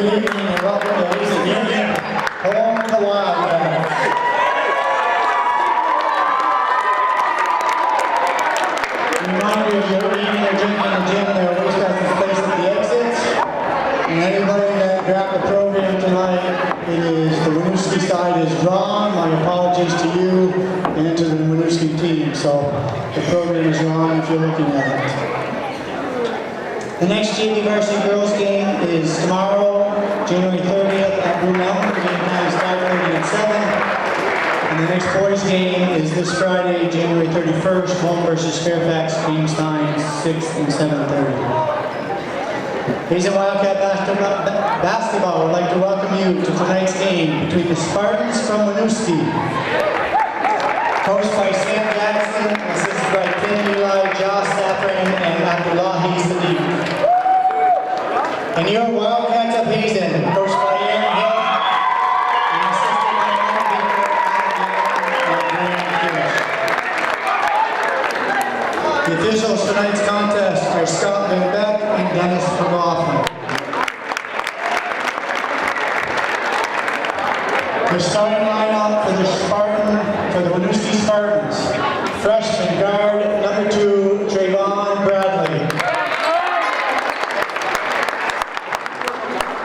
Good evening and welcome to Hazen Union, home of the Wildcats. Reminder, if you're eating or drinking in the gym, there are wastebaskets placed at the exits. And anybody that grabbed the program tonight, the Winooski side is wrong. My apologies to you and to the Winooski team. So the program is wrong if you're looking at it. The next JV varsity girls game is tomorrow, January 30th at Blue Mountain. The game time is 5:30 and 7. And the next boys game is this Friday, January 31st, home versus Fairfax. Games time 6 and 7:30. Hazen Wildcat basketball would like to welcome you to tonight's game between the Spartans from Winooski, coached by Sam Jackson, assisted by Ken Eli, Josh Safran, and Abdullahi Sadiq. And your Wildcats of Hazen, coached by Aaron Hill, and assisted by Mark Baker and Graham Pierce. The officials tonight's contest are Scott Van Beck and Dennis McLaughlin. The starting lineup for the Winooski Spartans. Freshman guard, number 2, Trayvon Bradley.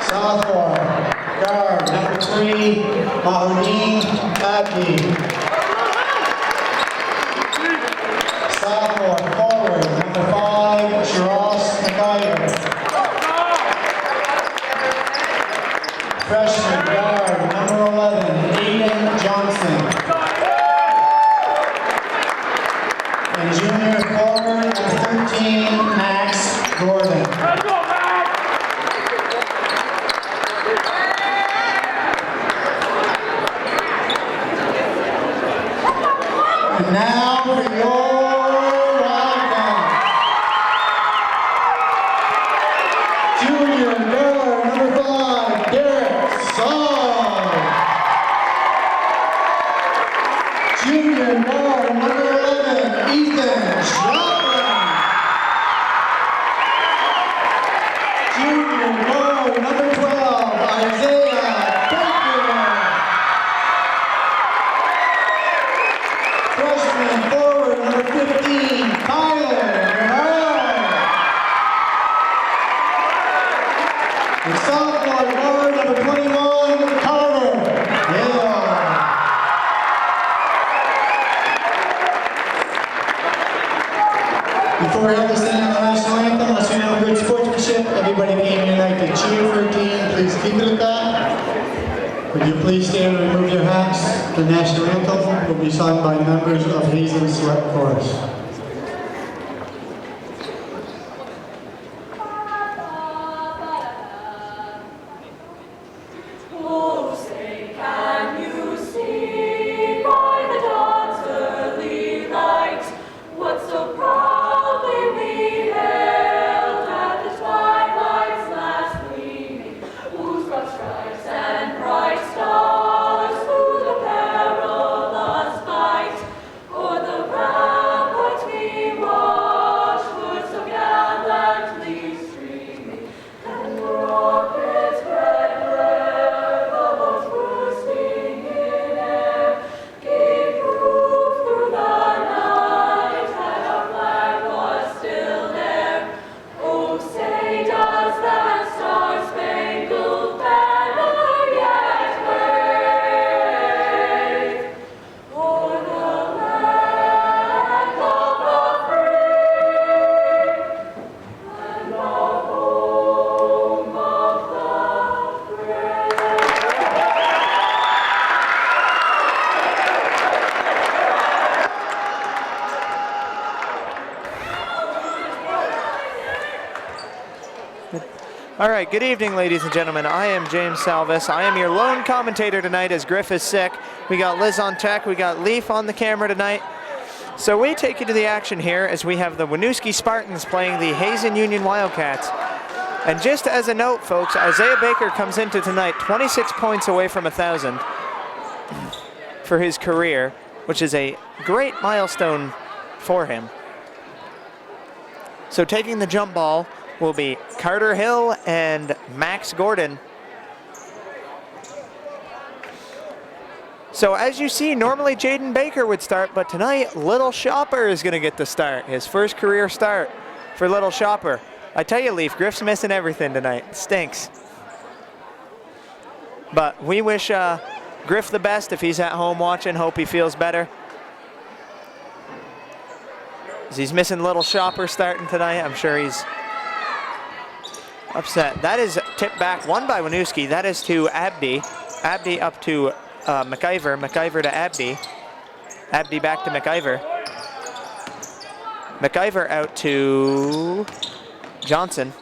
Sophomore guard, number 3, Mahoudin Abdi. Sophomore forward, number 5, Shiraz McIver. Freshman guard, number 11, Aiden Johnson. And junior forward, number 13, Max Gordon. And now for your Wildcats. Junior guard, number 5, Derek Saul. Junior guard, number 11, Ethan Shotland. Junior guard, number 12, Isaiah Baker. Freshman forward, number 15, Tyler Rivera. And sophomore guard, number 21, Carter Hill. Before we have to sing the national anthem, let's have good sportsmanship. Everybody came here tonight to cheer for a team. Please keep it at that. Would you please stand and remove your hats? The national anthem will be sung by members of Hazen's Select Chorus. All right, good evening, ladies and gentlemen. I am James Salvis. I am your lone commentator tonight as Griff is sick. We got Liz on tech. We got Leaf on the camera tonight. So we take you to the action here as we have the Winooski Spartans playing the Hazen Union Wildcats. And just as a note, folks, Isaiah Baker comes into tonight 26 points away from 1,000 for his career, which is a great milestone for him. So taking the jump ball will be Carter Hill and Max Gordon. So as you see, normally Jaden Baker would start, but tonight Little Shopper is going to get the start. His first career start for Little Shopper. I tell you, Leaf, Griff's missing everything tonight. It stinks. But we wish Griff the best if he's at home watching. Hope he feels better. As he's missing Little Shopper starting tonight, I'm sure he's upset. That is tipped back, won by Winooski. That is to Abdi. Abdi up to McIver. McIver to Abdi. Abdi back to McIver. McIver out to Johnson.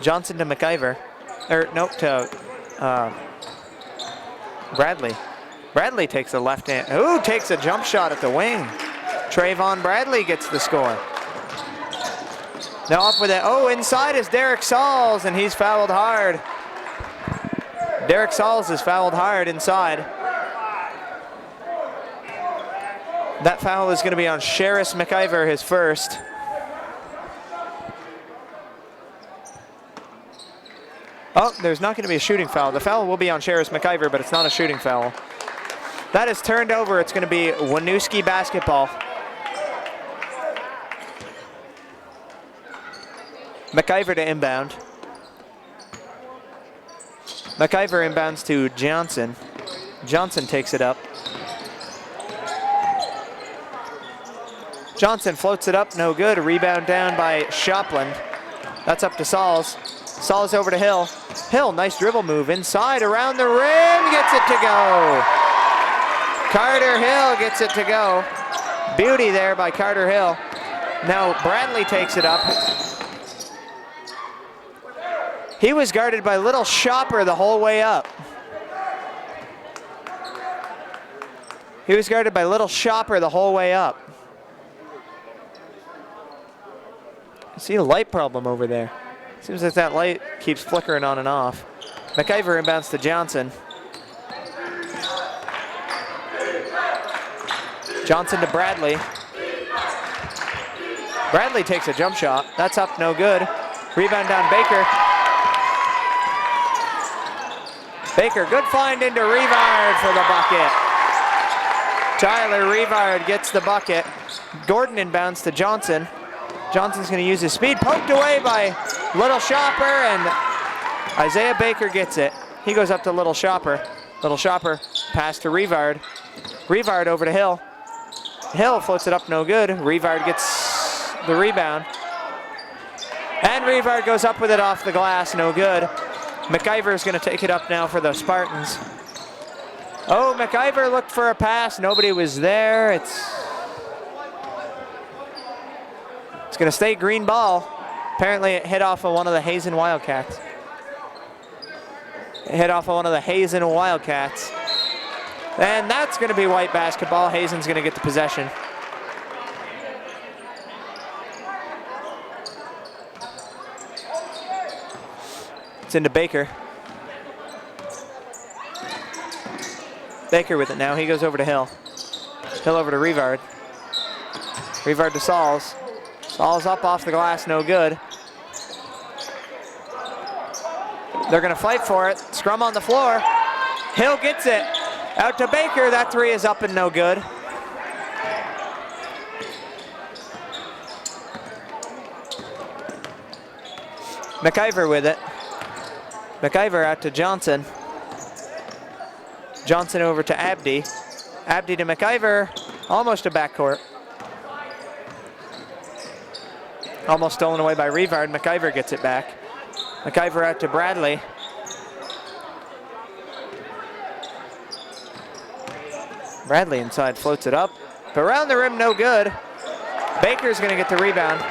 Johnson to McIver. Nope, to Bradley. Bradley takes a left hand. Ooh, takes a jump shot at the wing. Trayvon Bradley gets the score. Now up with it. Oh, inside is Derek Sauls, and he's fouled hard. Derek Sauls is fouled hard inside. That foul is going to be on Sherris McIver, his first. Oh, there's not going to be a shooting foul. The foul will be on Sherris McIver, but it's not a shooting foul. That is turned over. It's going to be Winooski basketball. McIver to inbound. McIver inbounds to Johnson. Johnson takes it up. Johnson floats it up, no good. A rebound down by Shopland. That's up to Sauls. Sauls over to Hill. Hill, nice dribble move inside, around the rim, gets it to go. Carter Hill gets it to go. Beauty there by Carter Hill. Now Bradley takes it up. He was guarded by Little Shopper the whole way up. He was guarded by Little Shopper the whole way up. I see a light problem over there. Seems like that light keeps flickering on and off. McIver inbounds to Johnson. Johnson to Bradley. Bradley takes a jump shot. That's up, no good. Rebound down Baker. Baker, good find into Rivard for the bucket. Tyler Rivard gets the bucket. Gordon inbounds to Johnson. Johnson's going to use his speed. Poked away by Little Shopper, and Isaiah Baker gets it. He goes up to Little Shopper. Little Shopper pass to Rivard. Rivard over to Hill. Hill floats it up, no good. Rivard gets the rebound. And Rivard goes up with it off the glass, no good. McIver is going to take it up now for the Spartans. Oh, McIver looked for a pass. Nobody was there. It's going to stay green ball. Apparently it hit off of one of the Hazen Wildcats. It hit off of one of the Hazen Wildcats. And that's going to be white basketball. Hazen's going to get the possession. It's into Baker. Baker with it now. He goes over to Hill. Hill over to Rivard. Rivard to Sauls. Sauls up off the glass, no good. They're going to fight for it. Scrum on the floor. Hill gets it. Out to Baker. That three is up and no good. McIver with it. McIver out to Johnson. Johnson over to Abdi. Abdi to McIver. Almost a backcourt. Almost stolen away by Rivard. McIver gets it back. McIver out to Bradley. Bradley inside floats it up. But around the rim, no good. Baker's going to get the rebound.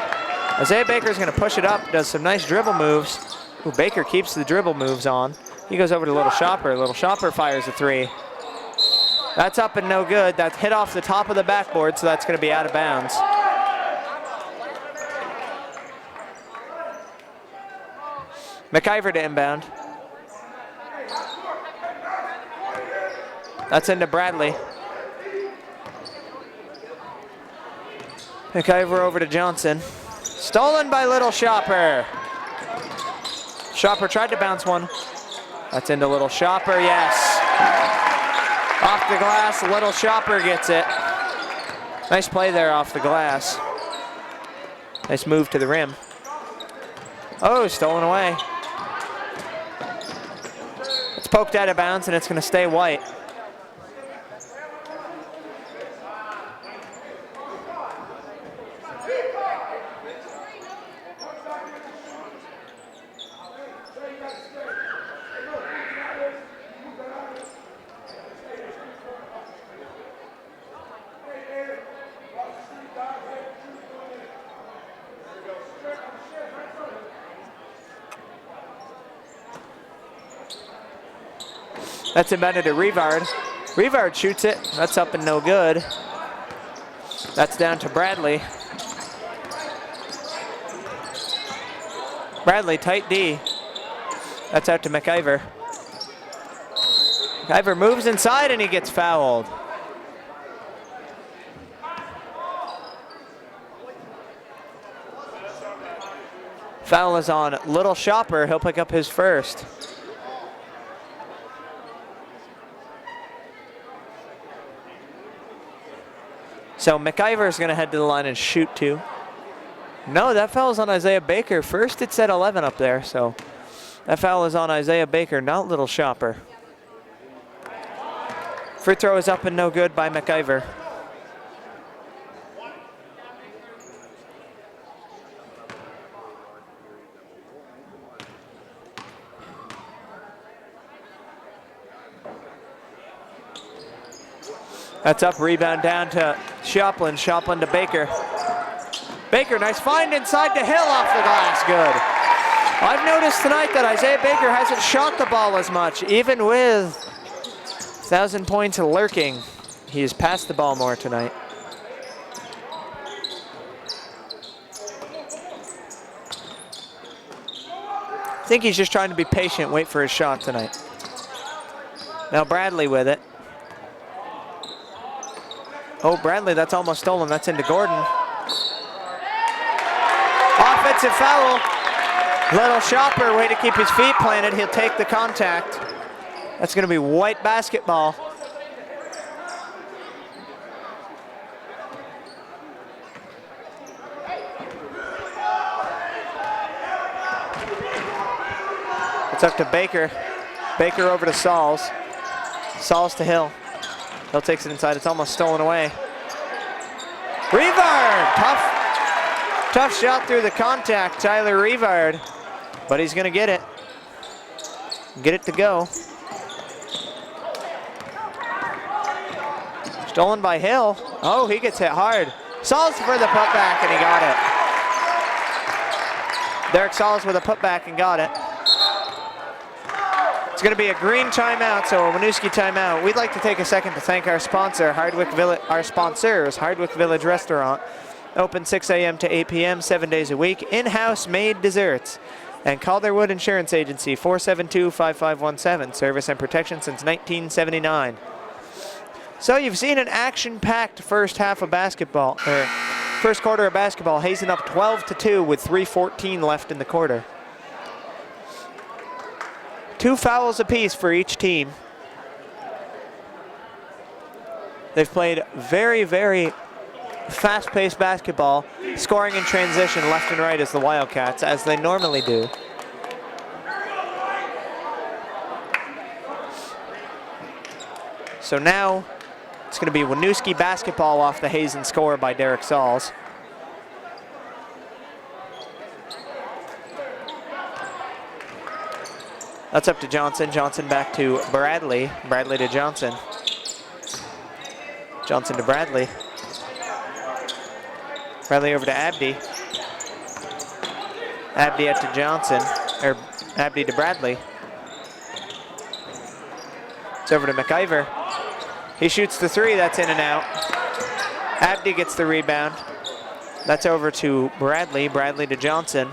Isaiah Baker's going to push it up. Does some nice dribble moves. Ooh, Baker keeps the dribble moves on. He goes over to Little Shopper. Little Shopper fires a three. That's up and no good. That's hit off the top of the backboard, so that's going to be out of bounds. McIver to inbound. That's into Bradley. McIver over to Johnson. Stolen by Little Shopper. Shopper tried to bounce one. That's into Little Shopper, yes. Off the glass, Little Shopper gets it. Nice play there off the glass. Nice move to the rim. Oh, stolen away. It's poked out of bounds and it's going to stay white. That's invented to Rivard. Rivard shoots it. That's up and no good. That's down to Bradley. Bradley, tight D. That's out to McIver. McIver moves inside and he gets fouled. Foul is on Little Shopper. He'll pick up his first. So McIver is going to head to the line and shoot two. No, that foul is on Isaiah Baker. First it said 11 up there, so that foul is on Isaiah Baker, not Little Shopper. Free throw is up and no good by McIver. That's up, rebound down to Shoplin. Shoplin to Baker. Baker, nice find inside to Hill off the glass, good. I've noticed tonight that Isaiah Baker hasn't shot the ball as much, even with 1,000 points lurking. He's passed the ball more tonight. I think he's just trying to be patient, wait for his shot tonight. Now Bradley with it. Oh, Bradley, that's almost stolen. That's into Gordon. Offensive foul. Little Shopper, way to keep his feet planted. He'll take the contact. That's going to be white basketball. It's up to Baker. Baker over to Sauls. Sauls to Hill. Hill takes it inside. It's almost stolen away. Rivard! Tough shot through the contact, Tyler Rivard. But he's going to get it. Get it to go. Stolen by Hill. Oh, he gets hit hard. Sauls for the putback, and he got it. Derek Sauls with a putback and got it. It's going to be a green timeout, so a Winooski timeout. We'd like to take a second to thank our sponsor, our sponsors, Hardwick Village Restaurant. Open 6 a.m. to 8 p.m., 7 days a week. In-house made desserts. And Calderwood Insurance Agency, 472-5517. Service and protection since 1979. So you've seen an action-packed first half of basketball, or first quarter of basketball. Hazen up 12-2 with 3:14 left in the quarter. 2 fouls apiece for each team. They've played very, very fast-paced basketball, scoring in transition left and right as the Wildcats, as they normally do. So now it's going to be Winooski basketball off the Hazen score by Derek Sauls. That's up to Johnson. Johnson back to Bradley. Bradley to Johnson. Johnson to Bradley. Bradley over to Abdi. Abdi out to Johnson, or Abdi to Bradley. It's over to McIver. He shoots the three, that's in and out. Abdi gets the rebound. That's over to Bradley. Bradley to Johnson.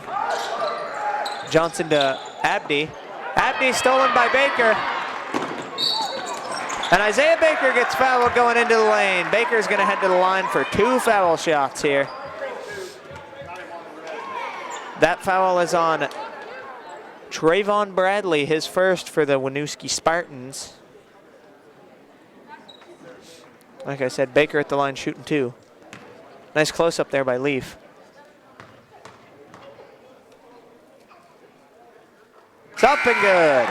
Johnson to Abdi. Abdi stolen by Baker. And Isaiah Baker gets fouled going into the lane. Baker's going to head to the line for 2 foul shots here. That foul is on Trayvon Bradley, his first for the Winooski Spartans. Like I said, Baker at the line shooting 2. Nice close-up there by Leaf. It's up and good.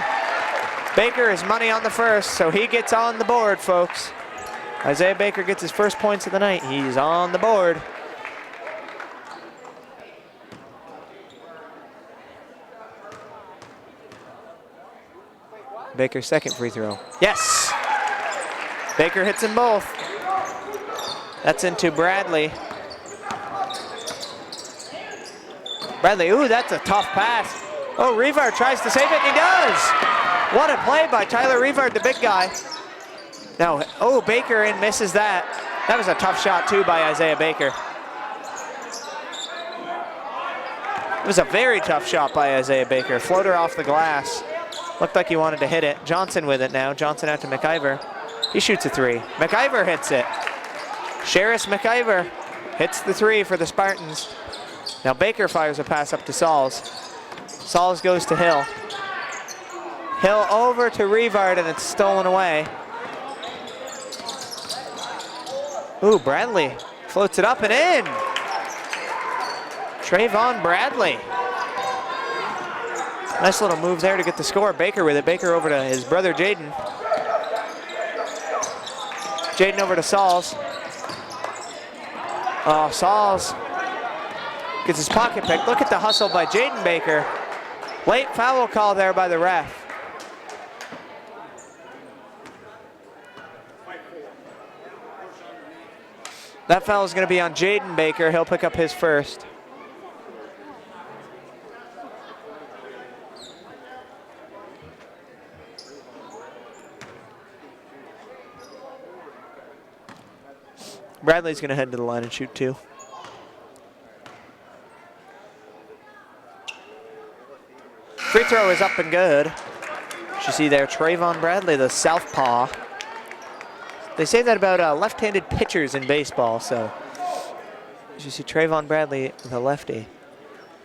Baker is money on the first, so he gets on the board, folks. Isaiah Baker gets his first points of the night. He's on the board. Baker's second free throw. Yes! Baker hits them both. That's into Bradley. Bradley, ooh, that's a tough pass. Oh, Revard tries to save it, and he does! What a play by Tyler Revard, the big guy. Now, oh, Baker in misses that. That was a tough shot, too, by Isaiah Baker. It was a very tough shot by Isaiah Baker. Floater off the glass. Looked like he wanted to hit it. Johnson with it now. Johnson out to McIver. He shoots a 3. McIver hits it. Sherris McIver hits the 3 for the Spartans. Now Baker fires a pass up to Sauls. Sauls goes to Hill. Hill over to Revard, and it's stolen away. Ooh, Bradley floats it up and in. Trayvon Bradley. Nice little move there to get the score. Baker with it. Baker over to his brother Jaden. Jaden over to Sauls. Oh, Sauls gets his pocket pick. Look at the hustle by Jaden Baker. Late foul call there by the ref. That foul is going to be on Jaden Baker. He'll pick up his first. Bradley's going to head to the line and shoot 2. Free throw is up and good. As you see there, Trayvon Bradley, the southpaw. They say that about left-handed pitchers in baseball, so as you see Trayvon Bradley, the lefty.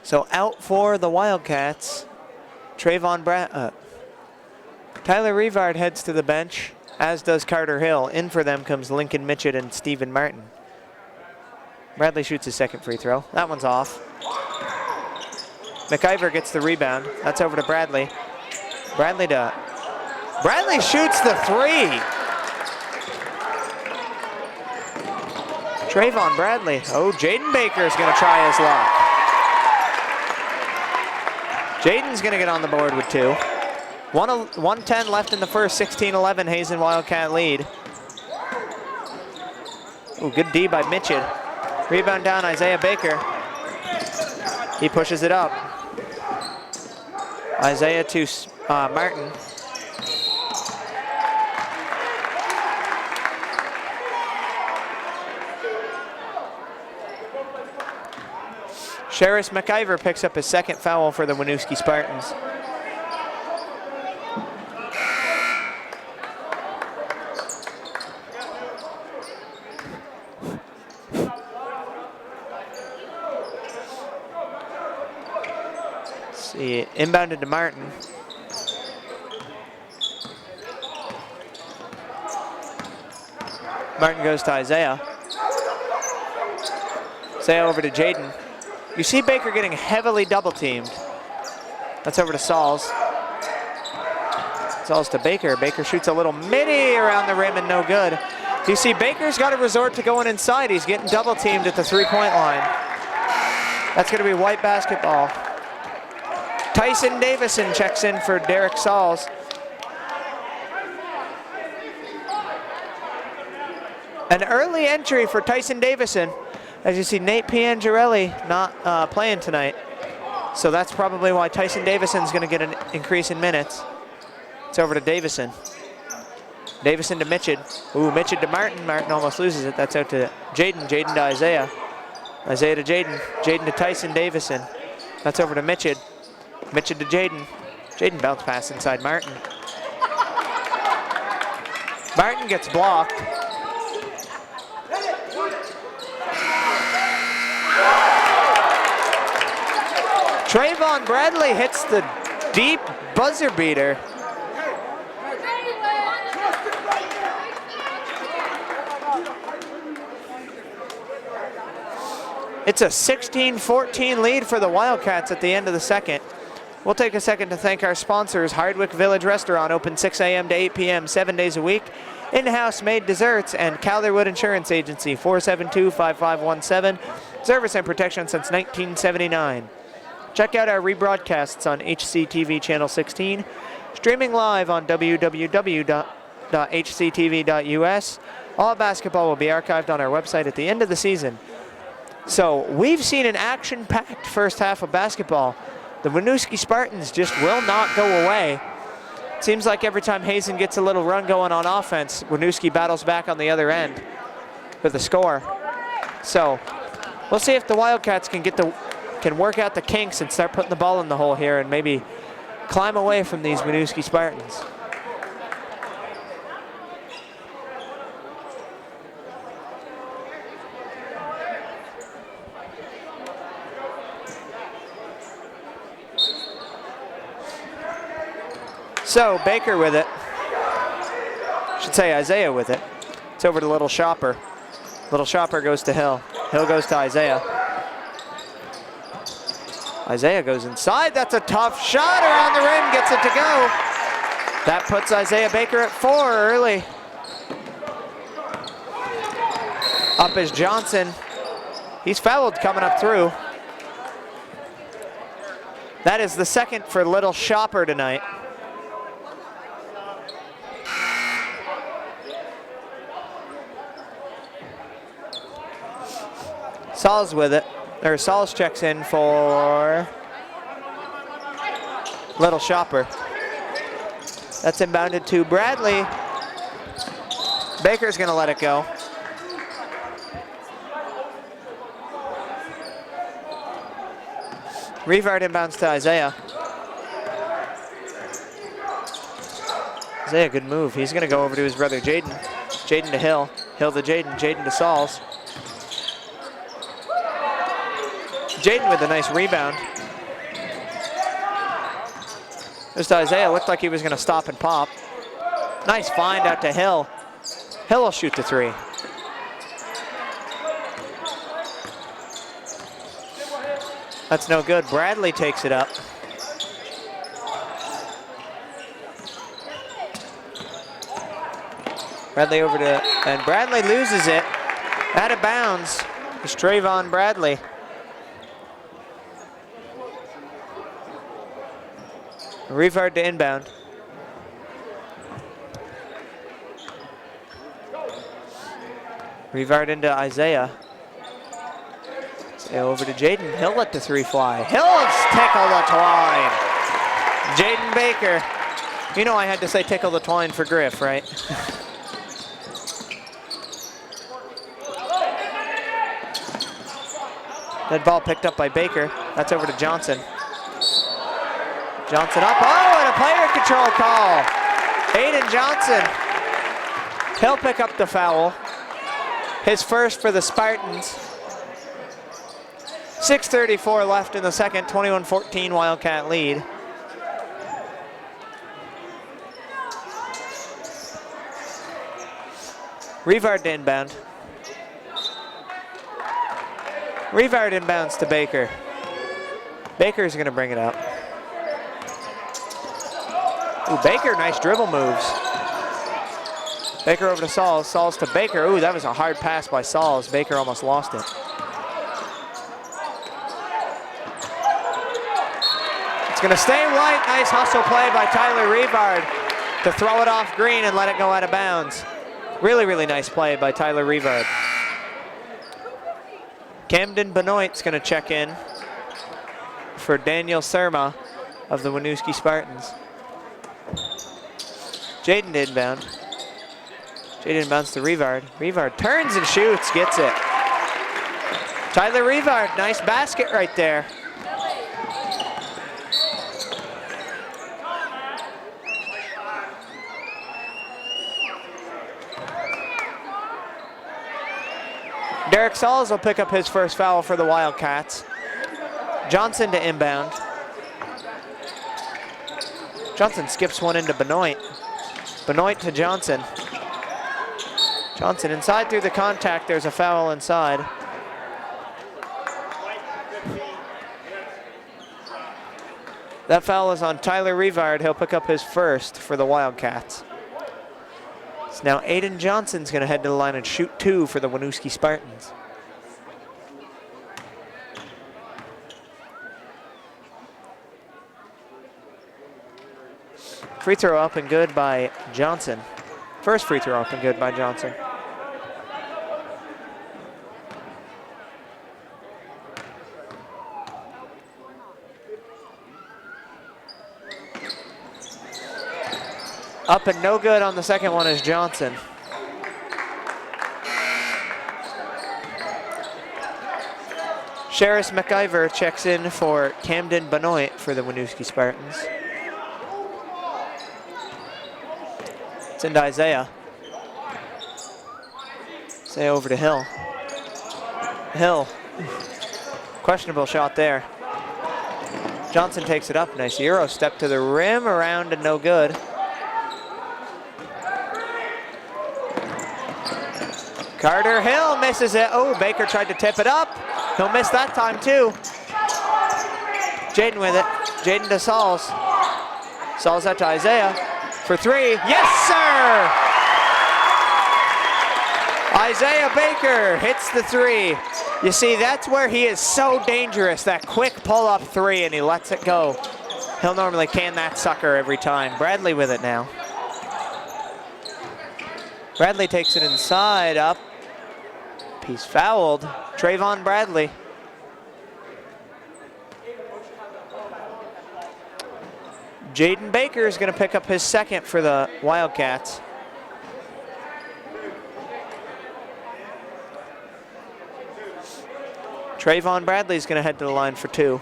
So out for the Wildcats, Tyler Revard heads to the bench, as does Carter Hill. In for them comes Lincoln Mitchett and Stephen Martin. Bradley shoots his second free throw. That one's off. McIver gets the rebound. That's over to Bradley. Bradley shoots the 3. Trayvon Bradley. Oh, Jaden Baker is going to try his luck. Jaden's going to get on the board with 2. 1:10 left in the first, 16-11 Hazen Wildcat lead. Ooh, good D by Mitchell. Rebound down, Isaiah Baker. He pushes it up. Isaiah to Martin. Sherris McIver picks up his second foul for the Winooski Spartans. See, inbounded to Martin. Martin goes to Isaiah. Isaiah over to Jaden. You see Baker getting heavily double teamed. That's over to Sauls. Sauls to Baker. Baker shoots a little midi around the rim and no good. You see Baker's got to resort to going inside. He's getting double teamed at the 3-point line. That's going to be white basketball. Tyson Davison checks in for Derek Sauls. An early entry for Tyson Davison. As you see, Nate Piangerelli not playing tonight. So that's probably why Tyson Davison's going to get an increase in minutes. It's over to Davison. Davison to Mitchell. Ooh, Mitchell to Martin. Martin almost loses it. That's out to Jaden. Jaden to Isaiah. Isaiah to Jaden. Jaden to Tyson Davison. That's over to Mitchell. Mitchell to Jaden. Jaden bounce pass inside Martin. Martin gets blocked. Trayvon Bradley hits the deep buzzer beater. It's a 16-14 lead for the Wildcats at the end of the second. We'll take a second to thank our sponsors. Hardwick Village Restaurant, open 6 a.m. to 8 p.m. 7 days a week. In-house made desserts, and Calderwood Insurance Agency, 472-5517. Service and protection since 1979. Check out our rebroadcasts on HCTV Channel 16. Streaming live on www.hctv.us. All basketball will be archived on our website at the end of the season. So we've seen an action-packed first half of basketball. The Winooski Spartans just will not go away. It seems like every time Hazen gets a little run going on offense, Winooski battles back on the other end with a score. So we'll see if the Wildcats can work out the kinks and start putting the ball in the hole here and maybe climb away from these Winooski Spartans. So Baker with it. Should say Isaiah with it. It's over to Little Shopper. Little Shopper goes to Hill. Hill goes to Isaiah. Isaiah goes inside. That's a tough shot around the rim. Gets it to go. That puts Isaiah Baker at 4 early. Up is Johnson. He's fouled coming up through. That is the second for Little Shopper tonight. Sauls with it, or Sauls checks in for Little Shopper. That's inbounded to Bradley. Baker's gonna let it go. Revard inbounds to Isaiah. Isaiah, good move. He's gonna go over to his brother Jaden. Jaden to Hill. Hill to Jaden. Jaden to Sauls. Jaden with a nice rebound. Just Isaiah looked like he was going to stop and pop. Nice find out to Hill. Hill will shoot the 3. That's no good. Bradley takes it up. Bradley over to, and Bradley loses it. Out of bounds. It's Trayvon Bradley. Revard to inbound. Revard into Isaiah. Say over to Jaden. He'll let the 3 fly. He'll tickle the twine. Jaden Baker. You know I had to say tickle the twine for Griff, right? That ball picked up by Baker. That's over to Johnson. Johnson up, oh, and a player control call. Aiden Johnson. He'll pick up the foul. His first for the Spartans. 6:34 left in the second, 21-14 Wildcat lead. Revard to inbound. Revard inbounds to Baker. Baker's gonna bring it up. Ooh, Baker, nice dribble moves. Baker over to Sauls, Sauls to Baker. Ooh, that was a hard pass by Sauls. Baker almost lost it. It's gonna stay white. Nice hustle play by Tyler Revard to throw it off Green and let it go out of bounds. Really, really nice play by Tyler Revard. Camden Benoit's gonna check in for Daniel Surma of the Winooski Spartans. Jaden inbound. Jaden inbounds to Revard. Revard turns and shoots, gets it. Tyler Revard, nice basket right there. Derek Sauls will pick up his first foul for the Wildcats. Johnson to inbound. Johnson skips one into Benoit. Benoit to Johnson. Johnson inside through the contact. There's a foul inside. That foul is on Tyler Revard. He'll pick up his first for the Wildcats. So now Aiden Johnson's going to head to the line and shoot 2 for the Winooski Spartans. Free throw up and good by Johnson. First free throw up and good by Johnson. Up and no good on the second one is Johnson. Sherris McIver checks in for Camden Benoit for the Winooski Spartans. It's into Isaiah. Isaiah over to Hill. Hill. Questionable shot there. Johnson takes it up. Nice Euro step to the rim, around and no good. Carter Hill misses it. Oh, Baker tried to tip it up. He'll miss that time too. Jaden with it. Jaden to Sauls. Sauls out to Isaiah for 3. Yes, sir! Isaiah Baker hits the 3. You see, that's where he is so dangerous, that quick pull-up 3, and he lets it go. He'll normally can that sucker every time. Bradley with it now. Bradley takes it inside, up. He's fouled. Trayvon Bradley. Jaden Baker is going to pick up his second for the Wildcats. Trayvon Bradley is going to head to the line for 2.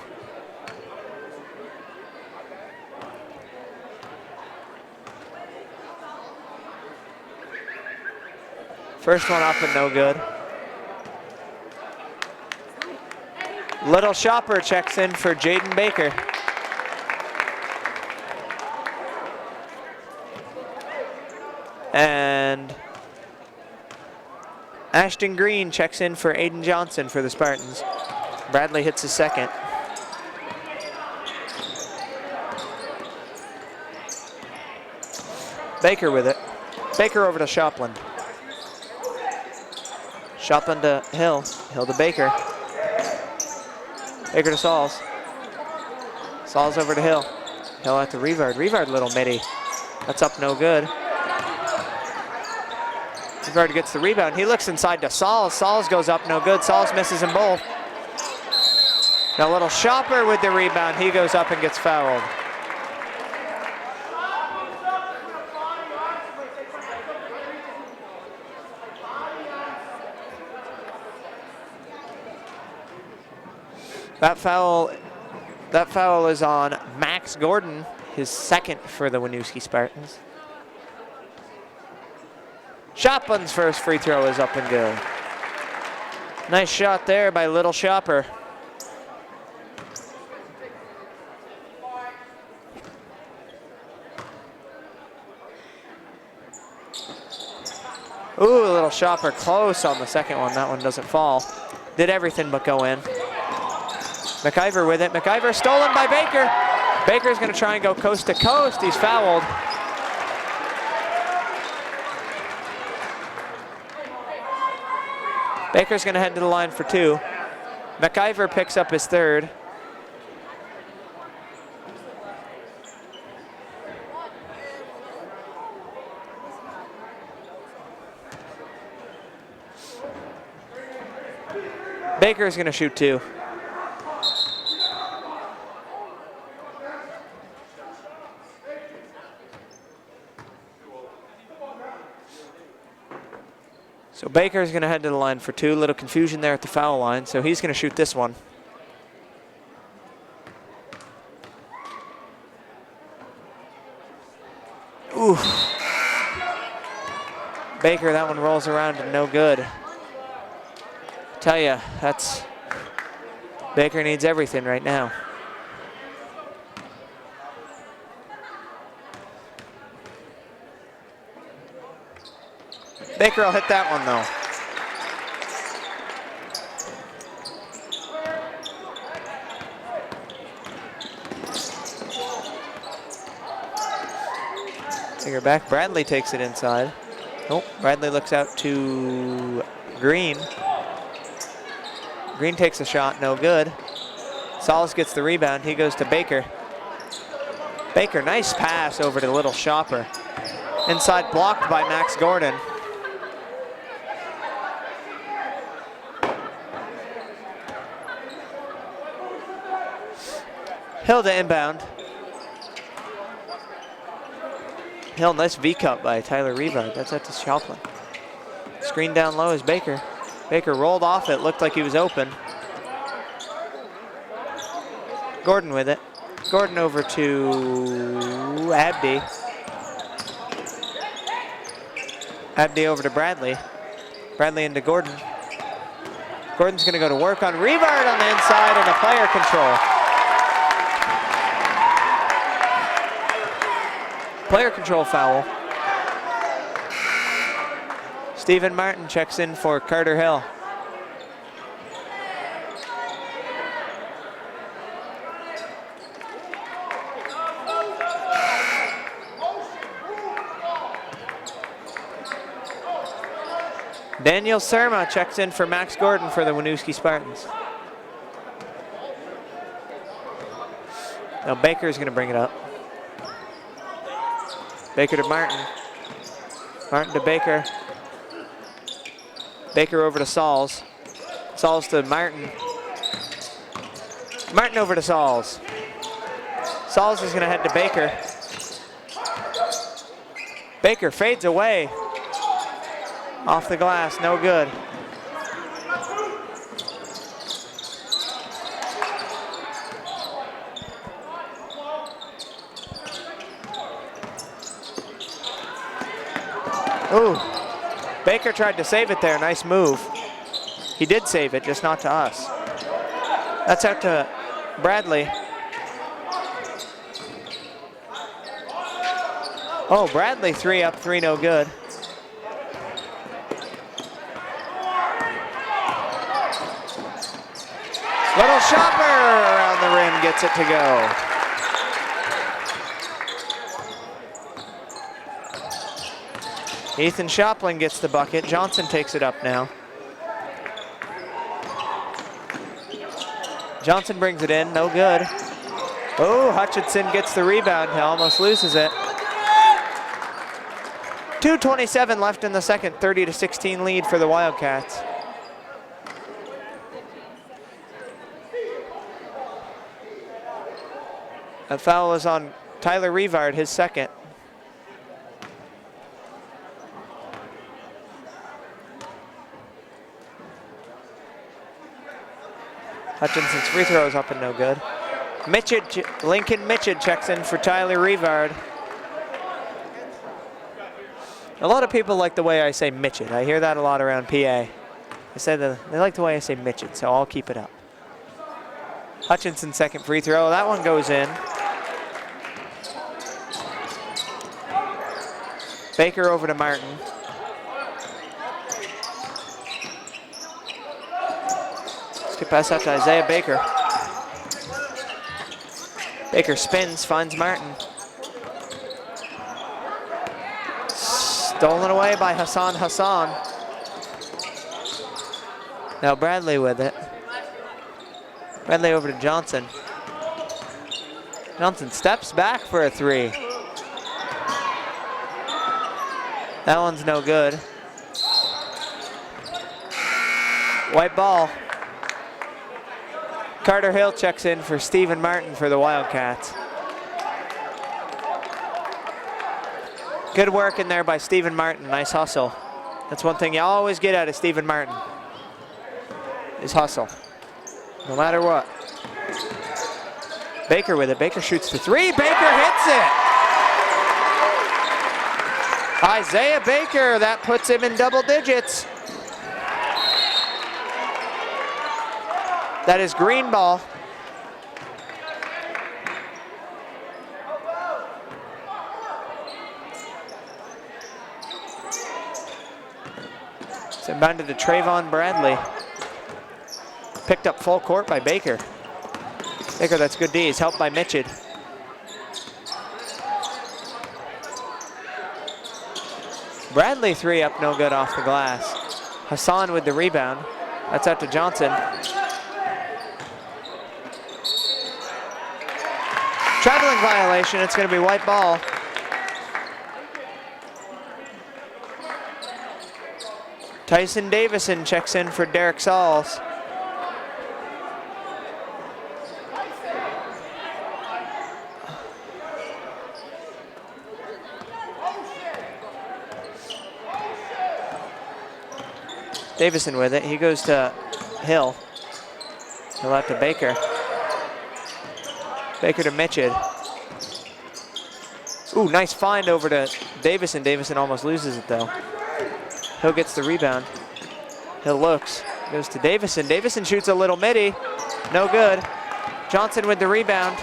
First one up and no good. Little Shopper checks in for Jaden Baker. And Ashton Green checks in for Aiden Johnson for the Spartans. Bradley hits his second. Baker with it. Baker over to Shopland. Shopland to Hill. Hill to Baker. Baker to Sauls. Sauls over to Hill. Hill out to Revard. Revard little midi. That's up no good. Revard gets the rebound. He looks inside to Sauls. Sauls goes up no good. Sauls misses them both. Now little Shopper with the rebound. He goes up and gets fouled. That foul is on Max Gordon, his second for the Winooski Spartans. Shopland's first free throw is up and good. Nice shot there by Little Shopper. Ooh, Little Shopper close on the second one. That one doesn't fall. Did everything but go in. McIver with it. McIver stolen by Baker. Baker's going to try and go coast to coast. He's fouled. Baker's going to head to the line for 2. McIver picks up his third. Baker's going to shoot 2. So Baker's going to head to the line for 2. Little confusion there at the foul line, so he's going to shoot this one. Ooh. Baker, that one rolls around and no good. Tell ya, that's Baker needs everything right now. Baker will hit that one though. Finger back. Bradley takes it inside. Oh, Bradley looks out to Green. Green takes a shot, no good. Solis gets the rebound. He goes to Baker. Baker, nice pass over to Little Shopper. Inside, blocked by Max Gordon. Hill to inbound. Hill, nice V-cut by Tyler Revard. That's out to Shopland. Screen down low is Baker. Baker rolled off it, looked like he was open. Gordon with it. Gordon over to Abdi. Abdi over to Bradley. Bradley into Gordon. Gordon's gonna go to work on Revard on the inside and a player control. Player control foul. Stephen Martin checks in for Carter Hill. Daniel Surma checks in for Max Gordon for the Winooski Spartans. Now Baker's gonna bring it up. Baker to Martin. Martin to Baker. Baker over to Sauls. Sauls to Martin. Martin over to Sauls. Sauls is gonna head to Baker. Baker fades away. Off the glass, no good. Ooh, Baker tried to save it there, nice move. He did save it, just not to us. That's out to Bradley. Oh, Bradley 3 up, 3 no good. Little Shopper around the rim gets it to go. Ethan Shopland gets the bucket. Johnson takes it up now. Johnson brings it in, no good. Oh, Hutchinson gets the rebound. He almost loses it. 2:27 left in the second, 30-16 lead for the Wildcats. That foul is on Tyler Revard, his second. Hutchinson's free throw is up and no good. Lincoln Mitchell checks in for Tyler Revard. A lot of people like the way I say Mitchell. I hear that a lot around PA. They say that they like the way I say Mitchell, so I'll keep it up. Hutchinson's second free throw, that one goes in. Baker over to Martin. Skip pass out to Isaiah Baker. Baker spins, finds Martin. Stolen away by Hassan. Now Bradley with it. Bradley over to Johnson. Johnson steps back for a three. That one's no good. White ball. Carter Hill checks in for Stephen Martin for the Wildcats. Good work in there by Stephen Martin, nice hustle. That's one thing you always get out of Stephen Martin, is hustle, no matter what. Baker with it, Baker shoots for three, Baker hits it! Isaiah Baker, that puts him in double digits. That is green ball. Sent down to Trayvon Bradley. Picked up full court by Baker. Baker, that's good D, he's helped by Mitchell. Bradley 3 up, no good off the glass. Hassan with the rebound. That's out to Johnson. Traveling violation, it's gonna be white ball. Tyson Davison checks in for Derek Sauls. Davison with it, he goes to Hill. Hill out to Baker. Baker to Mitchell. Ooh, nice find over to Davison. Davison almost loses it though. Hill gets the rebound. Hill looks, goes to Davison. Davison shoots a little midi, no good. Johnson with the rebound.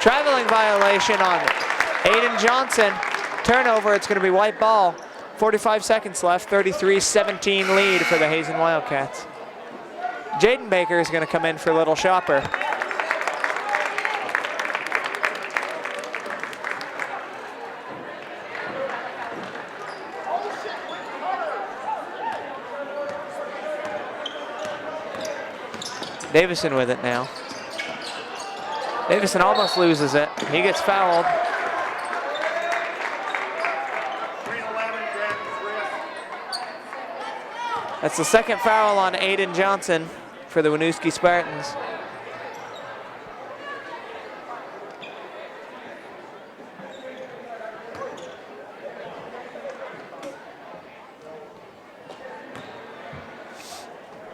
Traveling violation on Aiden Johnson. Turnover, it's gonna be white ball. 45 seconds left, 33-17 lead for the Hazen Wildcats. Jaden Baker is gonna come in for Little Shopper. Davison with it now. Davison almost loses it. He gets fouled. That's the second foul on Aiden Johnson for the Winooski Spartans.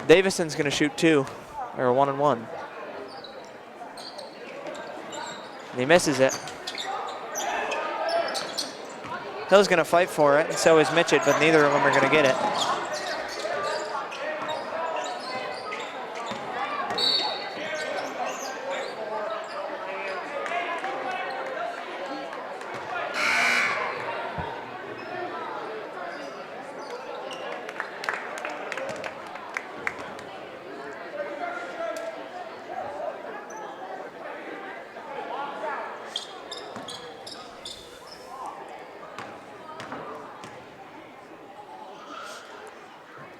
Davison's gonna shoot 2, or 1 and 1. And he misses it. Hill's gonna fight for it, and so is Mitchell, but neither of them are gonna get it.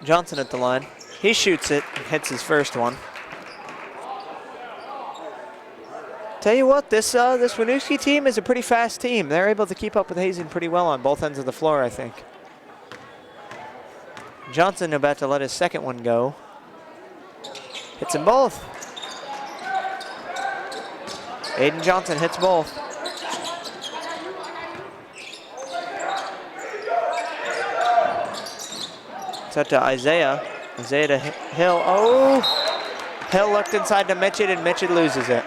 Johnson at the line. He shoots it and hits his first one. Tell you what, this Winooski team is a pretty fast team. They're able to keep up with Hazen pretty well on both ends of the floor, I think. Johnson about to let his second one go. Hits them both. Aiden Johnson hits both. It's out to Isaiah. Isaiah to Hill. Oh! Hill looked inside to Mitchell, and Mitchell loses it.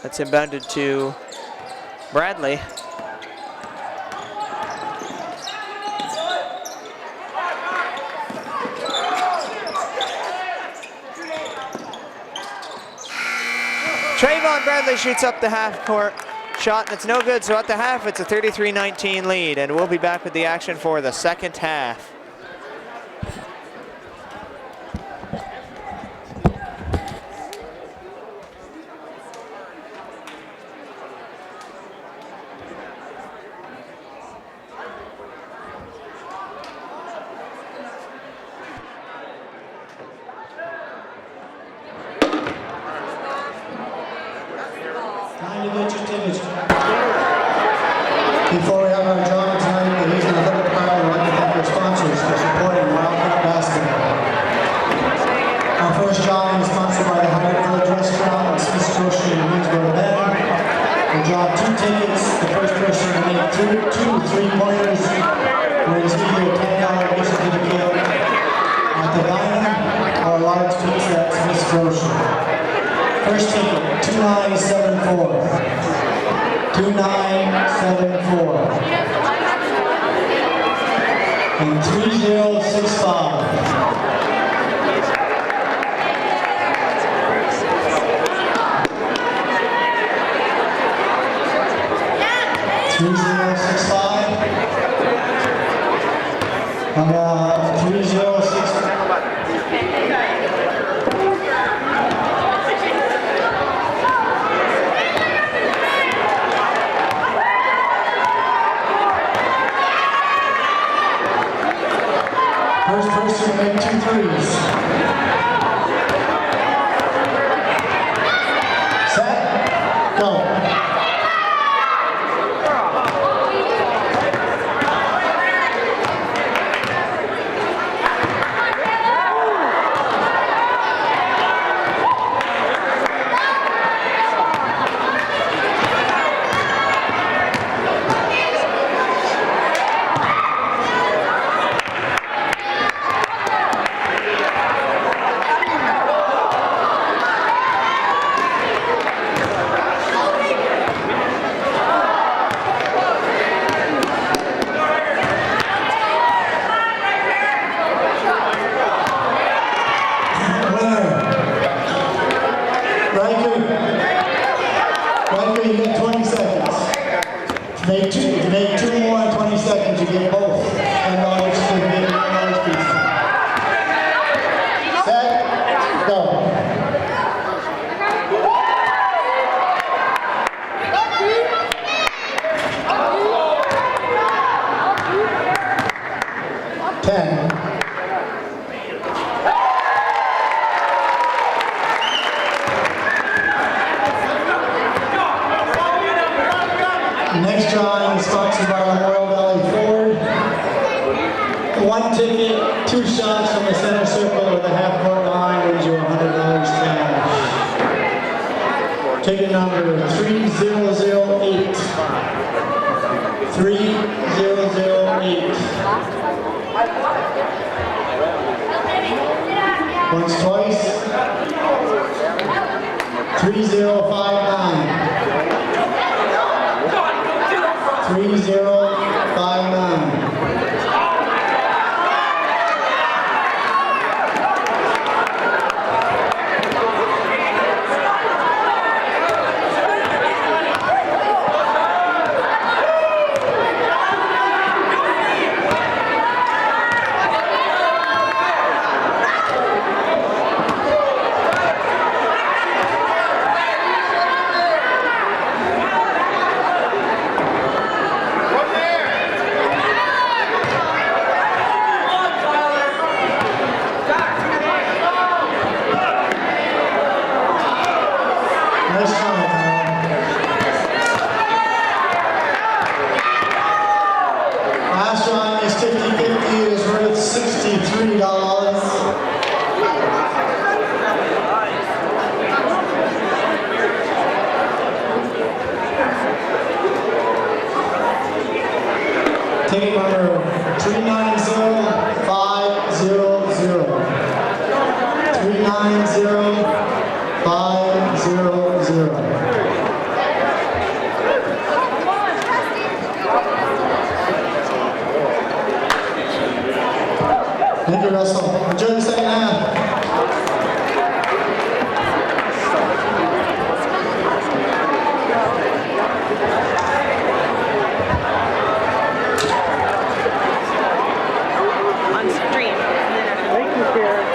That's inbounded to Bradley. Trayvon Bradley shoots up the half-court shot, and it's no good. So at the half, it's a 33-19 lead, and we'll be back with the action for the second half. Before we have our drama tonight, the Hazen Athletic Department would like to thank our sponsors for supporting Wildcat basketball. Our first drawing is sponsored by the Hyatt Village Restaurant and Smith's Grocery in Winsboro, Bend. We'll draw 2 tickets. The first person to make two 3-pointers wins either a $10 gift certificate at the diner or a large pizza at Smith's Grocery. First ticket, 2974. 2974 and 3065. 306. First person to make 2 threes. Set, go. You get 20 seconds. To make two more in 20 seconds, you get both. $10 to get $1 pizza. Set, go. Next drawing is sponsored by Memorial Valley Ford. 1 ticket, 2 shots from the center circle with a half-court line wins you $100 cash. Ticket number 3008. 3008. Once, twice. 3059. 3059. Last drawing is 50-50. It is worth $63. Ticket number 390500. 390500. Thank you, Russell. Enjoy the second half. On stream. Thank you, Karen.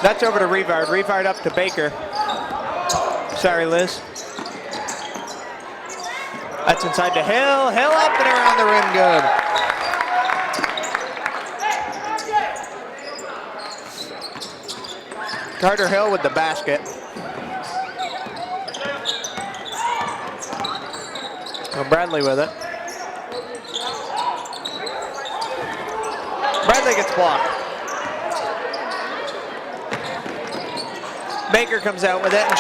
That's over to Revard. Revard up to Baker. Sorry, Liz. That's inside to Hill. Hill up and around the rim, good. Carter Hill with the basket. Well, Bradley with it. Bradley gets blocked. Baker comes out with it, and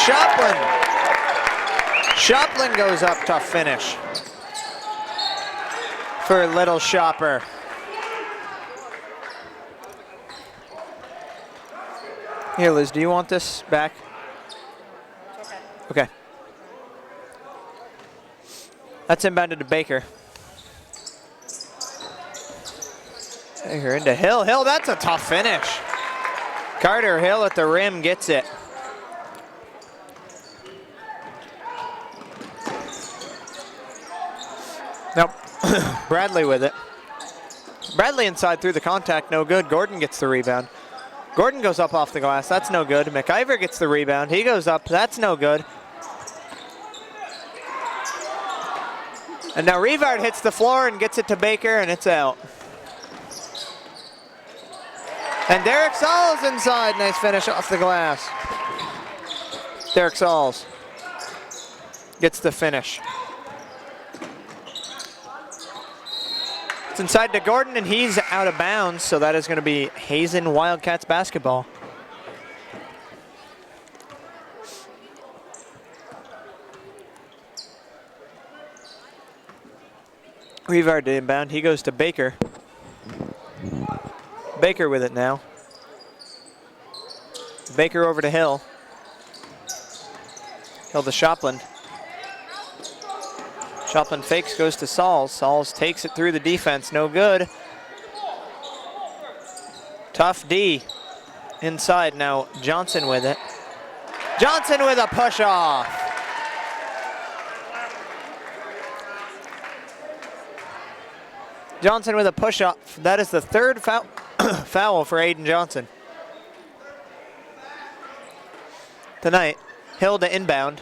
Shoplin goes up, tough finish for Little Shopper. Here, Liz, do you want this back? Okay. That's inbounded to Baker. Baker into Hill. Hill, that's a tough finish. Carter Hill at the rim gets it. Nope. Bradley with it. Bradley inside through the contact, no good. Gordon gets the rebound. Gordon goes up off the glass, that's no good. McIver gets the rebound, he goes up, that's no good. And now Revard hits the floor and gets it to Baker, and it's out. And Derek Sauls inside, nice finish off the glass. Derek Sauls gets the finish. It's inside to Gordon, and he's out of bounds, so that is going to be Hazen Wildcats basketball. Revard to inbound, he goes to Baker. Baker with it now. Baker over to Hill. Hill to Shoplin. Shoplin fakes, goes to Sauls. Sauls takes it through the defense, no good. Tough D. Inside now, Johnson with it. Johnson with a push off. Johnson with a push off. That is the third foul for Aiden Johnson tonight. Hill to inbound.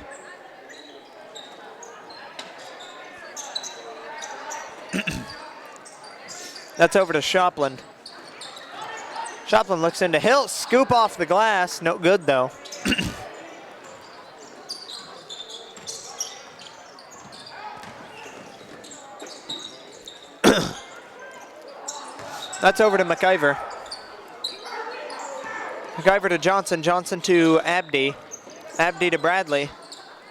That's over to Shoplin. Shoplin looks into Hill, scoop off the glass, no good though. That's over to McIver. McIver to Johnson, Johnson to Abdi. Abdi to Bradley.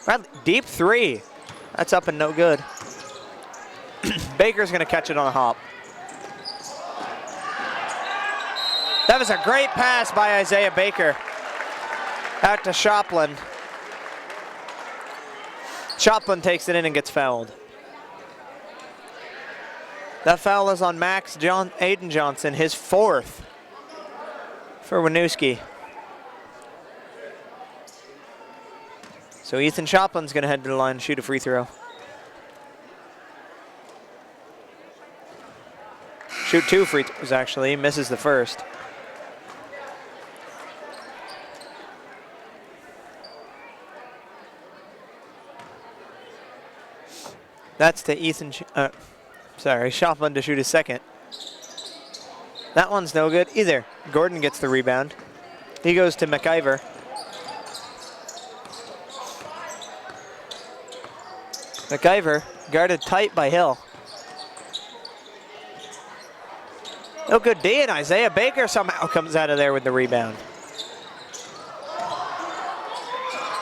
Bradley, deep three. That's up and no good. Baker's gonna catch it on a hop. That was a great pass by Isaiah Baker. Out to Shoplin. Shoplin takes it in and gets fouled. That foul is on Aiden Johnson, his fourth for Winooski. So Ethan Shoplin's gonna head to the line and shoot a free throw. Shoot two free throws actually, he misses the first. That's to Ethan, Shoplin to shoot his second. That one's no good either. Gordon gets the rebound. He goes to McIver. McIver guarded tight by Hill. No good D, and Isaiah Baker somehow comes out of there with the rebound.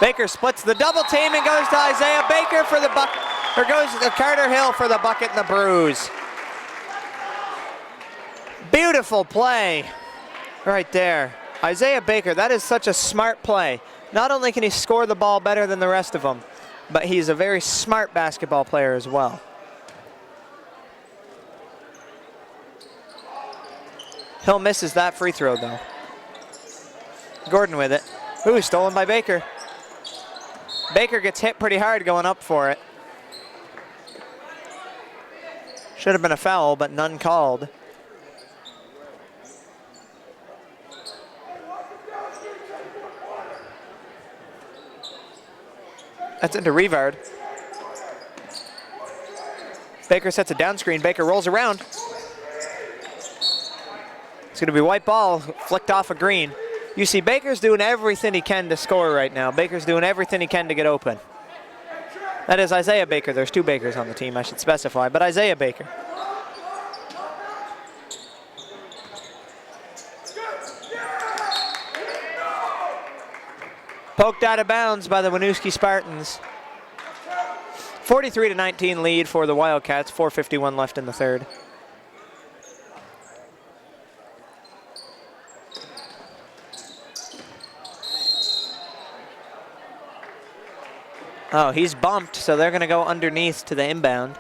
Baker splits the double team and goes to Isaiah Baker for the bucket. Or goes to Carter Hill for the bucket and the bruise. Beautiful play right there. Isaiah Baker, that is such a smart play. Not only can he score the ball better than the rest of them, but he's a very smart basketball player as well. Hill misses that free throw though. Gordon with it. Ooh, stolen by Baker. Baker gets hit pretty hard going up for it. Should have been a foul, but none called. That's into Rivard. Baker sets a down screen. Baker rolls around. It's going to be white ball, flicked off a green. You see Baker's doing everything he can to score right now. Baker's doing everything he can to get open. That is Isaiah Baker. There's 2 Bakers on the team, I should specify, but Isaiah Baker. Poked out of bounds by the Winooski Spartans. 43-19 lead for the Wildcats, 4:51 left in the third. Oh, he's bumped, so they're going to go underneath to the inbound.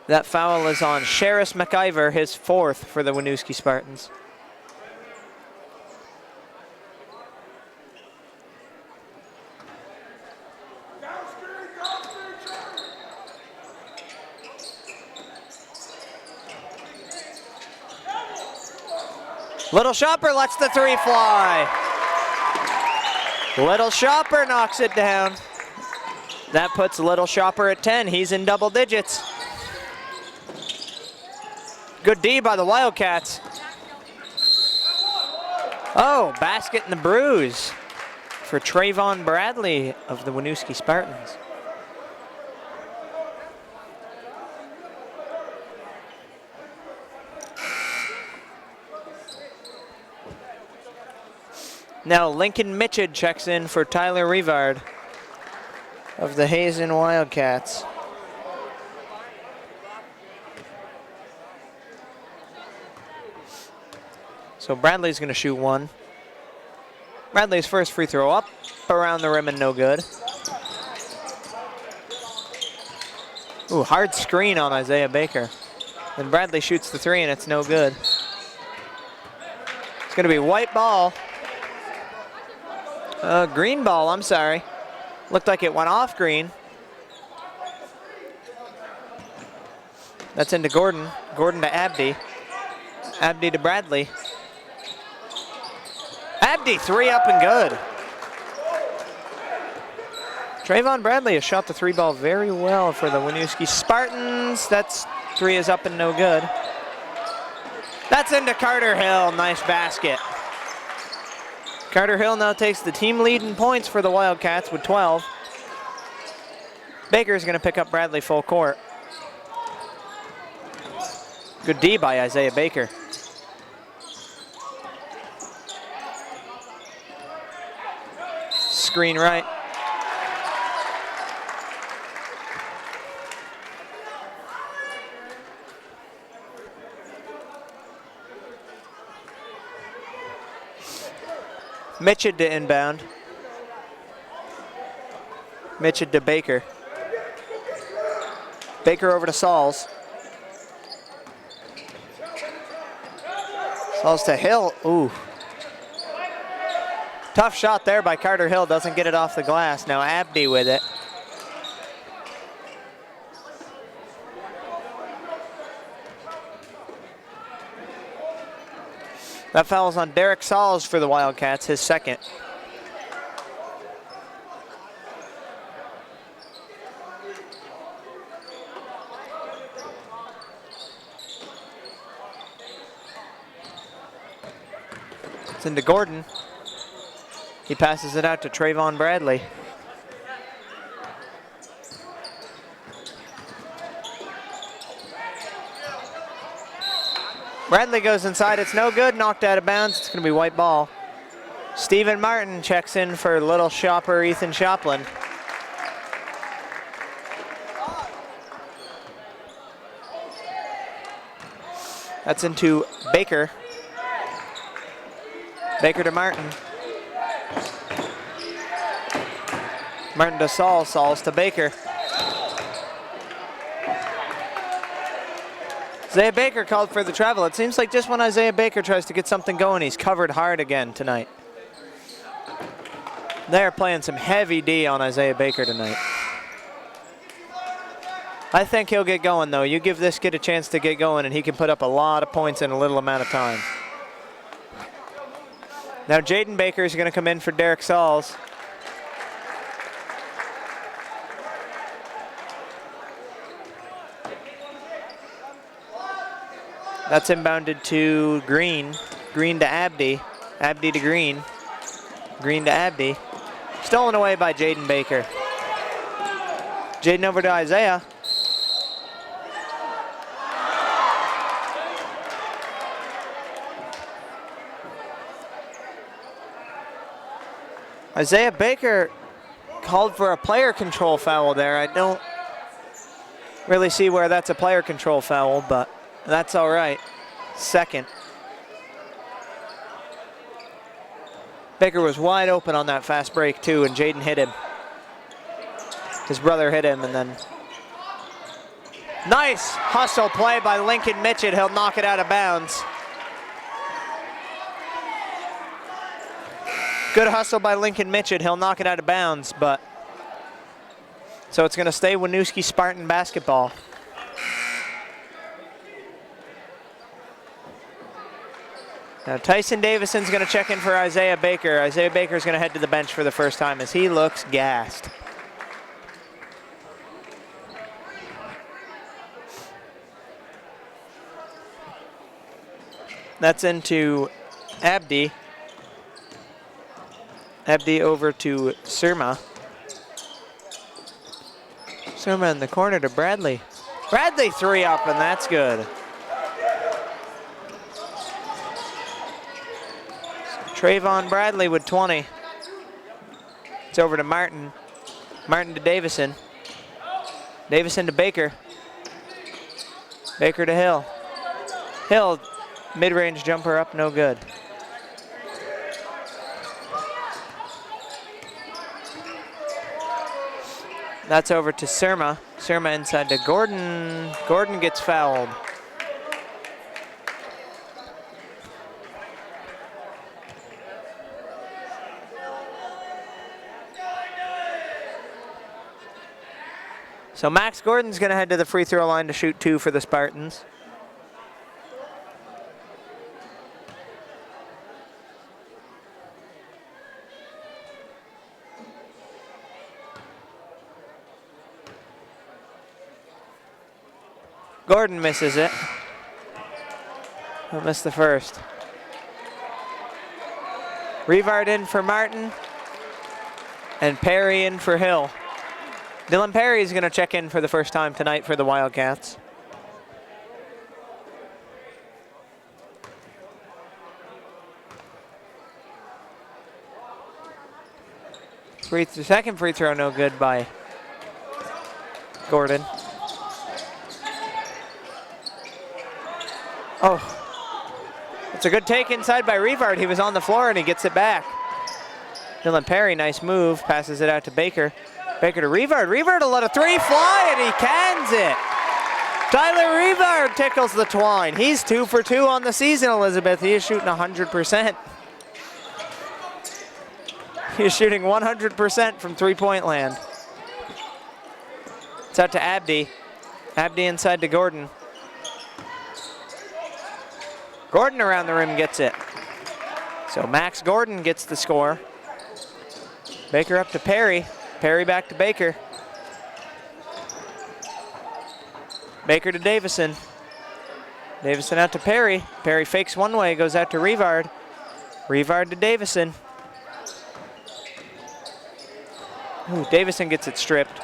That foul is on Sherris McIver, his 4th for the Winooski Spartans. Little Shopper lets the 3 fly. Little Shopper knocks it down. That puts Little Shopper at 10. He's in double digits. Good D by the Wildcats. Oh, basket and the bruise for Trayvon Bradley of the Winooski Spartans. Now Lincoln Mitchell checks in for Tyler Rivard of the Hazen Wildcats. So Bradley's going to shoot 1. Bradley's first free throw up, around the rim and no good. Ooh, hard screen on Isaiah Baker. Then Bradley shoots the 3 and it's no good. It's going to be white ball. Green ball, I'm sorry. Looked like it went off green. That's into Gordon. Gordon to Abdi. Abdi to Bradley. Abdi, 3 up and good. Trayvon Bradley has shot the 3 ball very well for the Winooski Spartans. That's 3 is up and no good. That's into Carter Hill, nice basket. Carter Hill now takes the team lead in points for the Wildcats with 12. Baker's going to pick up Bradley full court. Good D by Isaiah Baker. Screen right. Mitchell to inbound. Mitchell to Baker. Baker over to Sauls. Sauls to Hill. Ooh. Tough shot there by Carter Hill. Doesn't get it off the glass. Now Abdi with it. That foul's on Derek Sauls for the Wildcats, his 2nd. It's into Gordon. He passes it out to Trayvon Bradley. Bradley goes inside, it's no good, knocked out of bounds. It's going to be white ball. Stephen Martin checks in for Little Shopper Ethan Shoplin. That's into Baker. Baker to Martin. Martin to Sauls, Sauls to Baker. Isaiah Baker called for the travel. It seems like just when Isaiah Baker tries to get something going, he's covered hard again tonight. They're playing some heavy D on Isaiah Baker tonight. I think he'll get going, though. You give this kid a chance to get going, and he can put up a lot of points in a little amount of time. Now Jaden Baker is going to come in for Derek Sauls. That's inbounded to Green. Green to Abdi. Abdi to Green. Green to Abdi. Stolen away by Jaden Baker. Jaden over to Isaiah. Isaiah Baker called for a player control foul there. I don't really see where that's a player control foul, but that's all right. Second. Baker was wide open on that fast break too, and Jaden hit him. His brother hit him, and then nice hustle play by Lincoln Mitchell. He'll knock it out of bounds. Good hustle by Lincoln Mitchell. He'll knock it out of bounds, but so it's going to stay Winooski Spartan basketball. Now Tyson Davison's going to check in for Isaiah Baker. Isaiah Baker's going to head to the bench for the first time as he looks gassed. That's into Abdi. Abdi over to Surma. Surma in the corner to Bradley. Bradley 3 up, and that's good. Trayvon Bradley with 20. It's over to Martin. Martin to Davison. Davison to Baker. Baker to Hill. Hill, mid-range jumper up, no good. That's over to Surma. Surma inside to Gordon. Gordon gets fouled. So Max Gordon's going to head to the free throw line to shoot 2 for the Spartans. Gordon misses it. He'll miss the first. Revard in for Martin. And Perry in for Hill. Dylan Perry is going to check in for the first time tonight for the Wildcats. Second free throw no good by Gordon. Oh, it's a good take inside by Revard. He was on the floor and he gets it back. Dylan Perry, nice move, passes it out to Baker. Baker to Revard. Revard to let a 3 fly and he cans it. Tyler Revard tickles the twine. He's 2 for 2 on the season, Elizabeth. He is shooting 100%. He's shooting 100% from three-point land. It's out to Abdi. Abdi inside to Gordon. Gordon around the rim gets it. So Max Gordon gets the score. Baker up to Perry. Perry back to Baker. Baker to Davison. Davison out to Perry. Perry fakes one way, goes out to Revard. Revard to Davison. Ooh, Davison gets it stripped.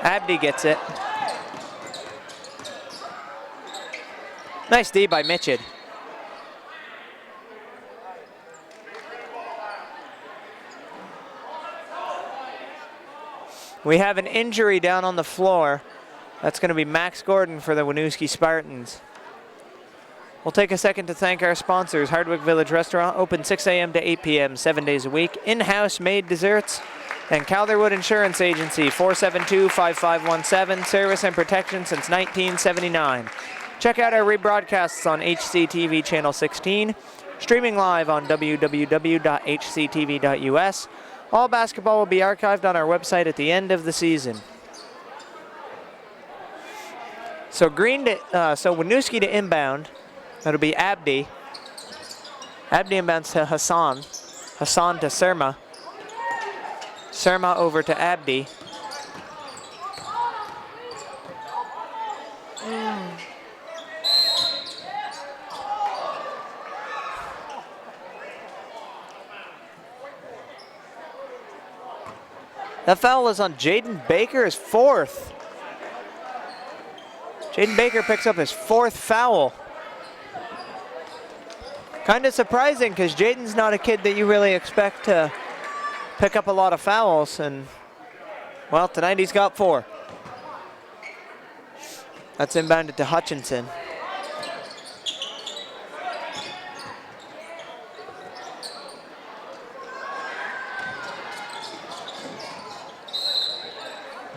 Abdi gets it. Nice D by Mitchell. We have an injury down on the floor. That's going to be Max Gordon for the Winooski Spartans. We'll take a second to thank our sponsors. Hardwick Village Restaurant, open 6 a.m. to 8 p.m. 7 days a week. In-house made desserts. And Calderwood Insurance Agency, 472-5517. Service and protection since 1979. Check out our rebroadcasts on HCTV Channel 16. Streaming live on www.hctv.us. All basketball will be archived on our website at the end of the season. So Winooski to inbound. That'll be Abdi. Abdi inbounds to Hassan. Hassan to Surma. Surma over to Abdi. That foul is on Jaden Baker, his 4th. Jaden Baker picks up his 4th foul. Kind of surprising because Jaden's not a kid that you really expect to pick up a lot of fouls, and well, tonight he's got 4. That's inbounded to Hutchinson.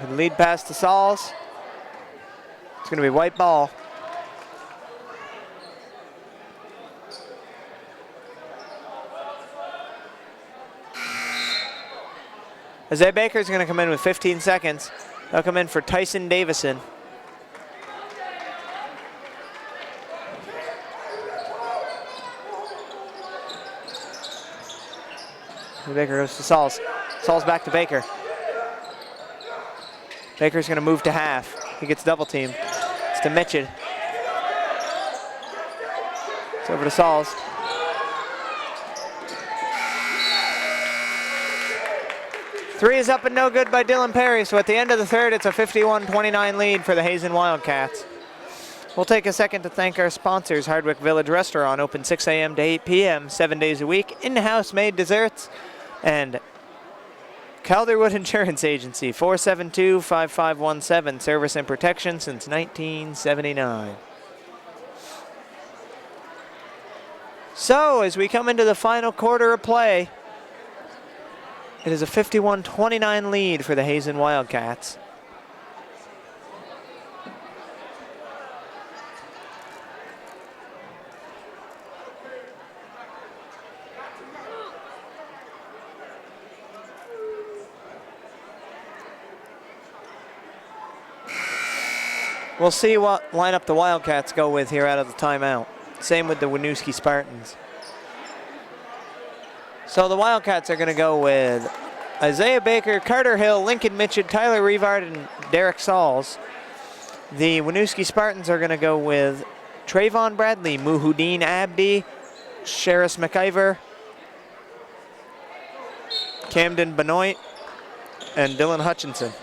The lead pass to Sauls. It's going to be white ball. Isaiah Baker is going to come in with 15 seconds. They'll come in for Tyson Davison. Baker goes to Sauls. Sauls back to Baker. Baker's going to move to half. He gets double teamed. It's to Mitchell. It's over to Sauls. Three is up and no good by Dylan Perry, so at the end of the 3rd, it's a 51-29 lead for the Hazen Wildcats. We'll take a second to thank our sponsors, Hardwick Village Restaurant, open 6 a.m. to 8 p.m., 7 days a week, in-house made desserts, and Calderwood Insurance Agency, 472-5517, service and protection since 1979. So, as we come into the final quarter of play, it is a 51-29 lead for the Hazen Wildcats. We'll see what lineup the Wildcats go with here out of the timeout. Same with the Winooski Spartans. So the Wildcats are going to go with Isaiah Baker, Carter Hill, Lincoln Mitchell, Tyler Revard, and Derek Sauls. The Winooski Spartans are going to go with Trayvon Bradley, Muhuddin Abdi, Sheris McIver, Camden Benoit, and Dylan Hutchinson.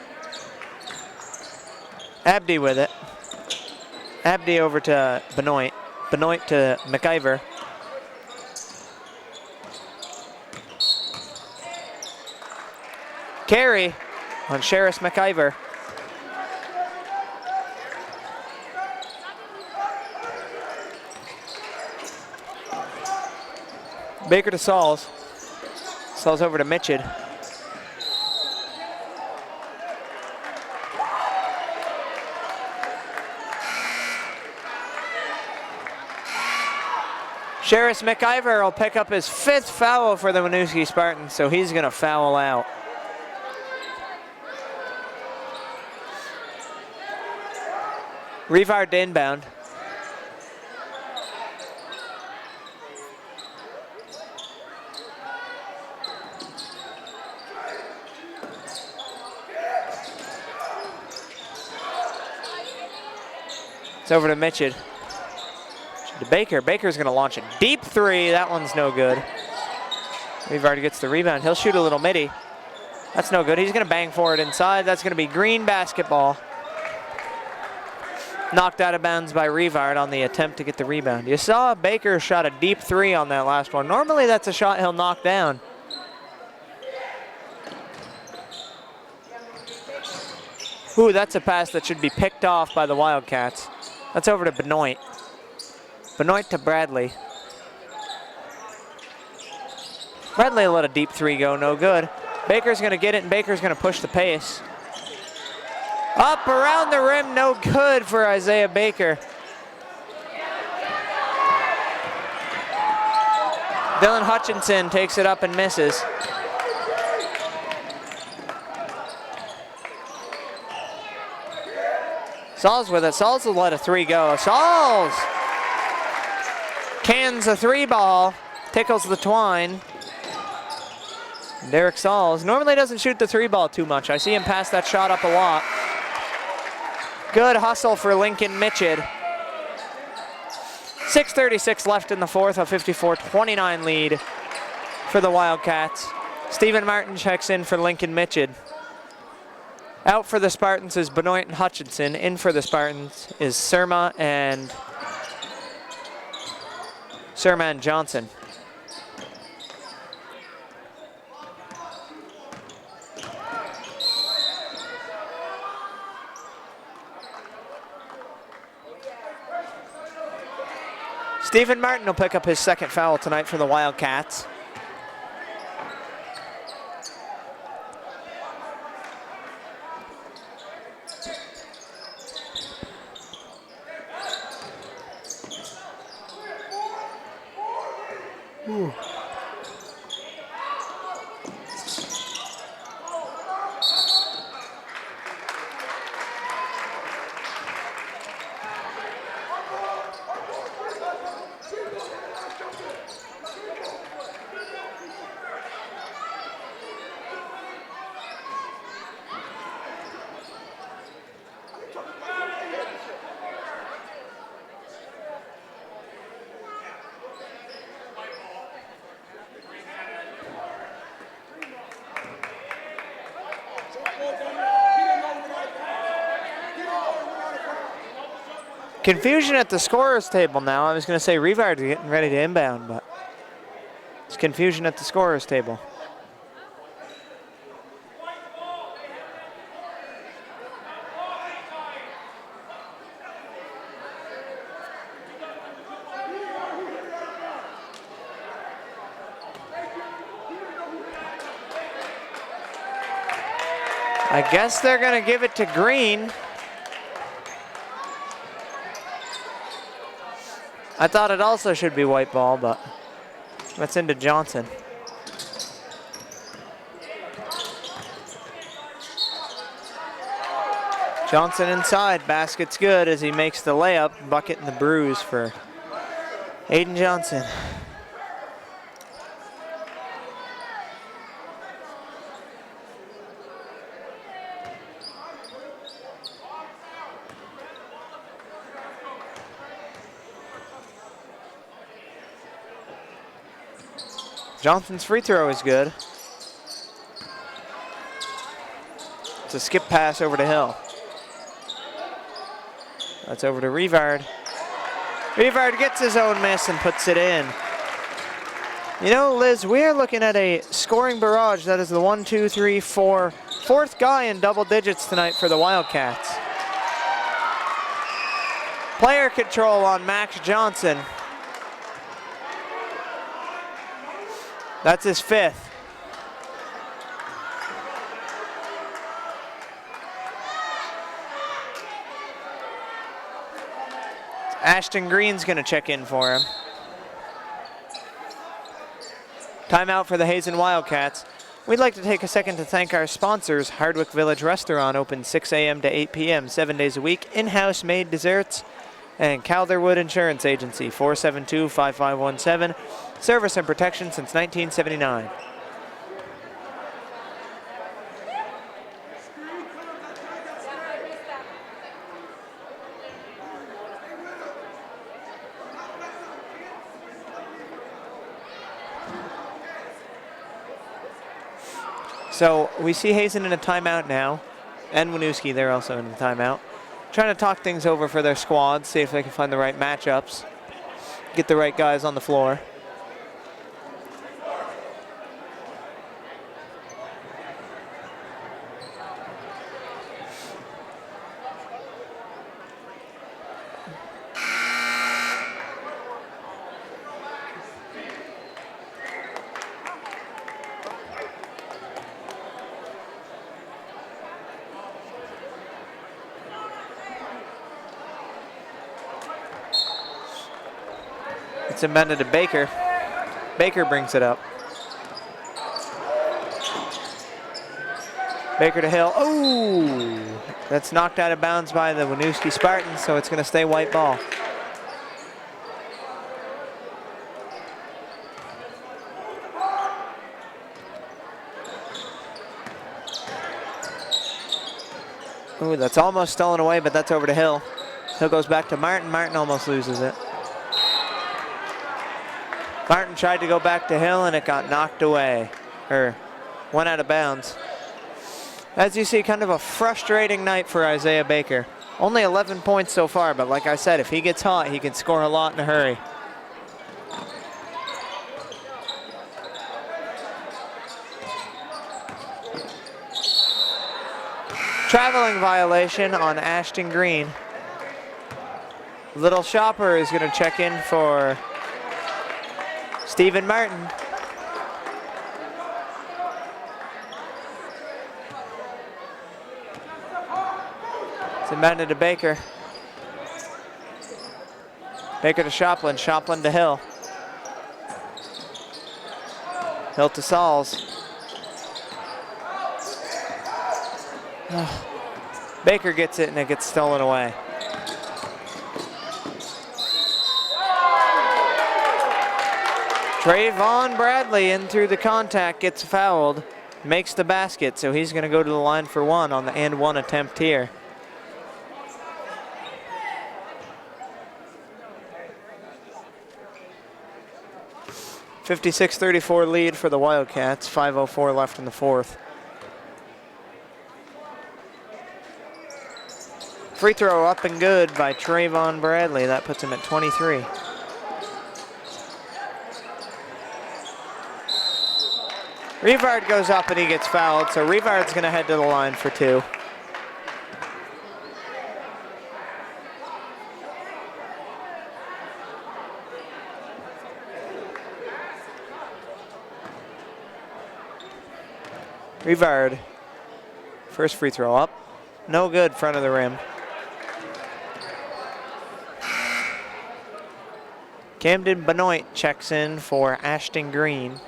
Abdi with it. Abdi over to Benoit. Benoit to McIver. Carey on Sheris McIver. Baker to Sauls. Sauls over to Mitchell. Sheris McIver will pick up his 5th foul for the Winooski Spartans, so he's going to foul out. Revard to inbound. It's over to Mitchell. To Baker. Baker's going to launch a deep 3. That one's no good. Revard gets the rebound. He'll shoot a little midi. That's no good. He's going to bang for it inside. That's going to be green basketball. Knocked out of bounds by Revard on the attempt to get the rebound. You saw Baker shot a deep 3 on that last one. Normally that's a shot he'll knock down. Ooh, that's a pass that should be picked off by the Wildcats. That's over to Benoit. Benoit to Bradley. Bradley let a deep 3 go, no good. Baker's going to get it, and Baker's going to push the pace. Up around the rim, no good for Isaiah Baker. Dylan Hutchinson takes it up and misses. Sauls with it. Sauls will let a 3 go. Sauls cans a 3 ball, tickles the twine. Derek Sauls normally doesn't shoot the 3 ball too much. I see him pass that shot up a lot. Good hustle for Lincoln Mitchell. 6:36 left in the 4th, a 54-29 lead for the Wildcats. Stephen Martin checks in for Lincoln Mitchell. Out for the Spartans is Benoit and Hutchinson. In for the Spartans is Surma and Johnson. Stephen Martin will pick up his second foul tonight for the Wildcats. Ooh. Confusion at the scorer's table now. I was going to say Revard getting ready to inbound, but it's confusion at the scorer's table. I guess they're going to give it to Green. I thought it also should be white ball, but that's into Johnson. Johnson inside, basket's good as he makes the layup, bucket and the bruise for Aiden Johnson. Johnson's free throw is good. It's a skip pass over to Hill. That's over to Revard. Revard gets his own miss and puts it in. You know, Liz, we are looking at a scoring barrage. That is the 1, 2, 3, 4, fourth guy in double digits tonight for the Wildcats. Player control on Max Johnson. That's his fifth. Ashton Green's going to check in for him. Timeout for the Hazen Wildcats. We'd like to take a second to thank our sponsors. Hardwick Village Restaurant, open 6 a.m. to 8 p.m. 7 days a week. In-house made desserts. And Calderwood Insurance Agency, 472-5517. Service and protection since 1979. So we see Hazen in a timeout now, and Winooski, they're also in a timeout. Trying to talk things over for their squads, see if they can find the right matchups, get the right guys on the floor. It's amended to Baker. Baker brings it up. Baker to Hill. Oh! That's knocked out of bounds by the Winooski Spartans, so it's going to stay white ball. Ooh, that's almost stolen away, but that's over to Hill. Hill goes back to Martin. Martin almost loses it. Martin tried to go back to Hill and it got knocked away, or went out of bounds. As you see, kind of a frustrating night for Isaiah Baker. Only 11 points so far, but like I said, if he gets hot, he can score a lot in a hurry. Traveling violation on Ashton Green. Little Shopper is going to check in for Stephen Martin. It's inbounded to Baker. Baker to Shoplin, Shoplin to Hill. Hill to Sauls. Baker gets it and it gets stolen away. Trayvon Bradley in through the contact, gets fouled, makes the basket, so he's going to go to the line for one on the and one attempt here. (56-34) lead for the Wildcats, 5:04 left in the fourth. Free throw up and good by Trayvon Bradley. That puts him at 23. Rivard goes up and he gets fouled, so Rivard's going to head to the line for two. Rivard, first free throw up. No good, front of the rim. Camden Benoit checks in for Ashton Green.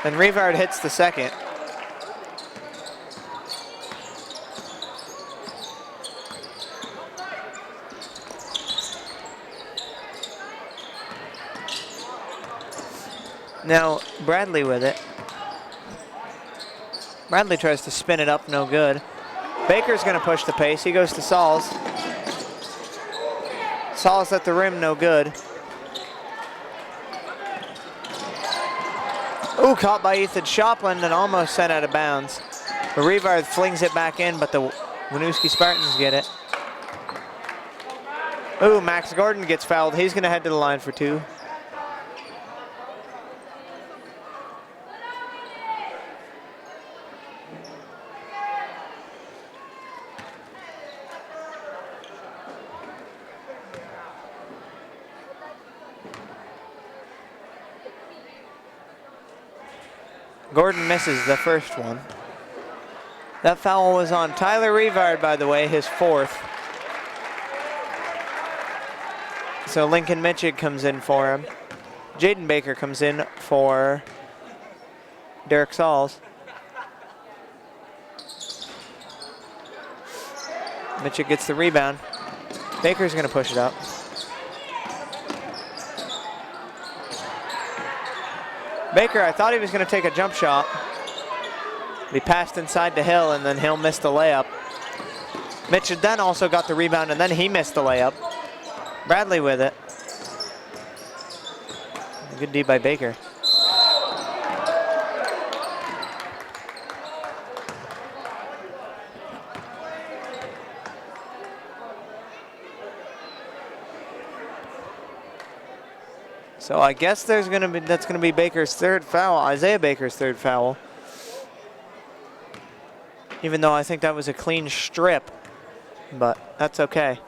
Then Rivard hits the second. Now Bradley with it. Bradley tries to spin it up, no good. Baker's going to push the pace. He goes to Sauls. Sauls at the rim, no good. Ooh, caught by Ethan Shoplin and almost sent out of bounds. But Rivard flings it back in, but the Winooski Spartans get it. Ooh, Max Gordon gets fouled. He's going to head to the line for two. Gordon misses the first one. That foul was on Tyler Rivard, by the way, his fourth. So Lincoln Mitchell comes in for him. Jaden Baker comes in for Derek Sauls. Mitchell gets the rebound. Baker's going to push it up. Baker, I thought he was going to take a jump shot. He passed inside to Hill, and then Hill missed the layup. Mitchell then also got the rebound, and then he missed the layup. Bradley with it. Good D by Baker. So I guess that's going to be Baker's third foul, Isaiah Baker's third foul. Even though I think that was a clean strip, but that's okay.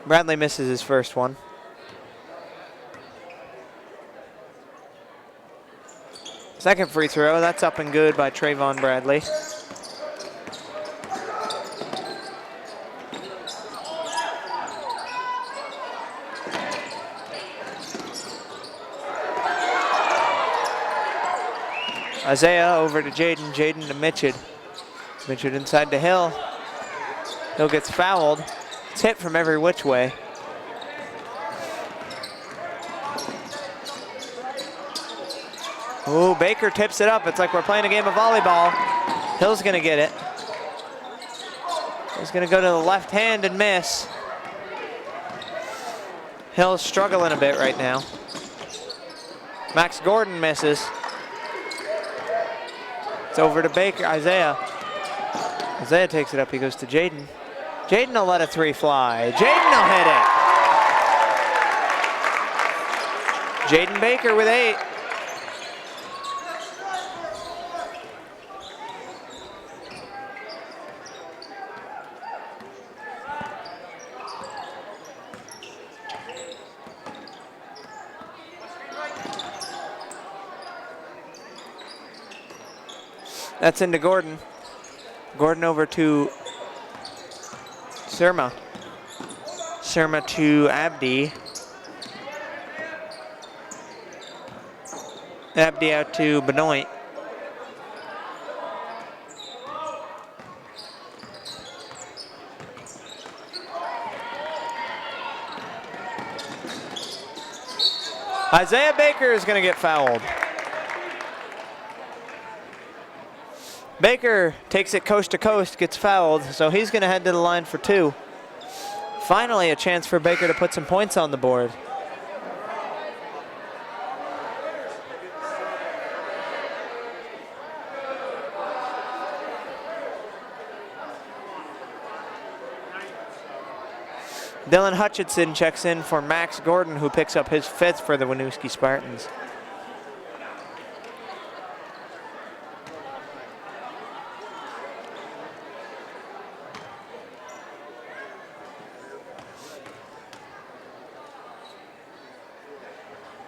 Bradley misses his first one. Second free throw, that's up and good by Trayvon Bradley. Isaiah over to Jaden, Jaden to Mitchell. Mitchell inside to Hill. Hill gets fouled. It's hit from every which way. Ooh, Baker tips it up. It's like we're playing a game of volleyball. Hill's gonna get it. He's gonna go to the left hand and miss. Hill's struggling a bit right now. Max Gordon misses. It's over to Baker, Isaiah. Isaiah takes it up, he goes to Jaden. Jaden will let a three fly. Jaden will hit it. Jaden Baker with 8. That's into Gordon. Gordon over to Surma. Surma to Abdi. Abdi out to Benoit. Isaiah Baker is going to get fouled. Baker takes it coast to coast, gets fouled, so he's going to head to the line for 2. Finally, a chance for Baker to put some points on the board. Dylan Hutchinson checks in for Max Gordon, who picks up his 5th for the Winooski Spartans.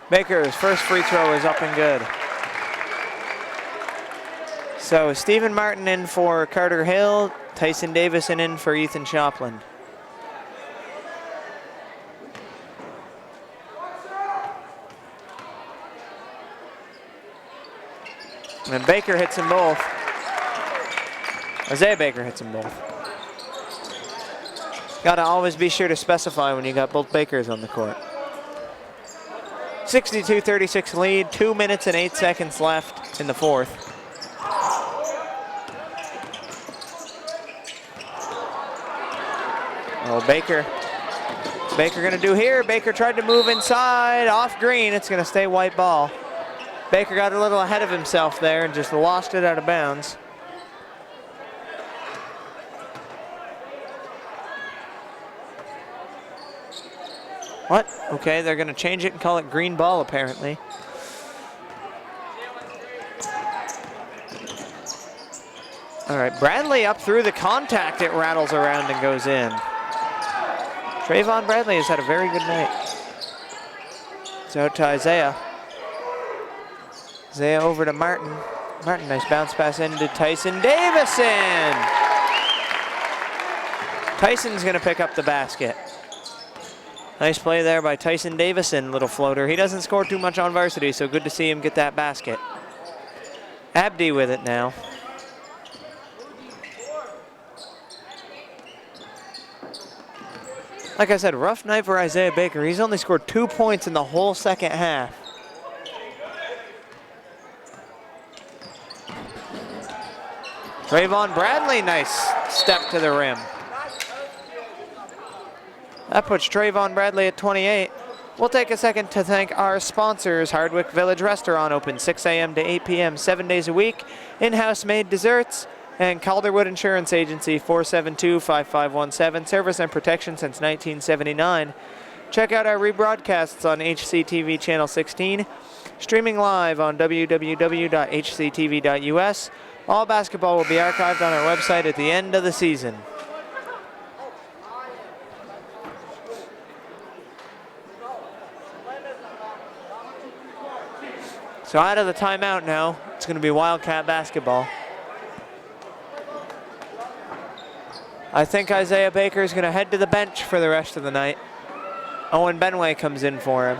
Baker's first free throw is up and good. So Stephen Martin in for Carter Hill, Tyson Davison in for Ethan Shopland. And Baker hits them both. Isaiah Baker hits them both. Gotta always be sure to specify when you got both Bakers on the court. 62-36 lead, 2 minutes and 8 seconds left in the 4th. Oh, Baker. What's Baker gonna do here? Baker tried to move inside, off green. It's gonna stay white ball. Baker got a little ahead of himself there and just lost it out of bounds. What? Okay, they're going to change it and call it green ball, apparently. All right, Bradley up through the contact. It rattles around and goes in. Trayvon Bradley has had a very good night. It's out to Isaiah. Isaiah over to Martin. Martin, nice bounce pass into Tyson Davison. Tyson's going to pick up the basket. Nice play there by Tyson Davison, little floater. He doesn't score too much on varsity, so good to see him get that basket. Abdi with it now. Like I said, rough night for Isaiah Baker. He's only scored 2 points in the whole second half. Trayvon Bradley, nice step to the rim. That puts Trayvon Bradley at 28. We'll take a second to thank our sponsors. Hardwick Village Restaurant, open 6 a.m. to 8 p.m. 7 days a week. In-house made desserts. And Calderwood Insurance Agency, 472-5517. Service and protection since 1979. Check out our rebroadcasts on HCTV Channel 16. Streaming live on www.hctv.us. All basketball will be archived on our website at the end of the season. So out of the timeout now, it's going to be Wildcat basketball. I think Isaiah Baker is going to head to the bench for the rest of the night. Owen Benway comes in for him.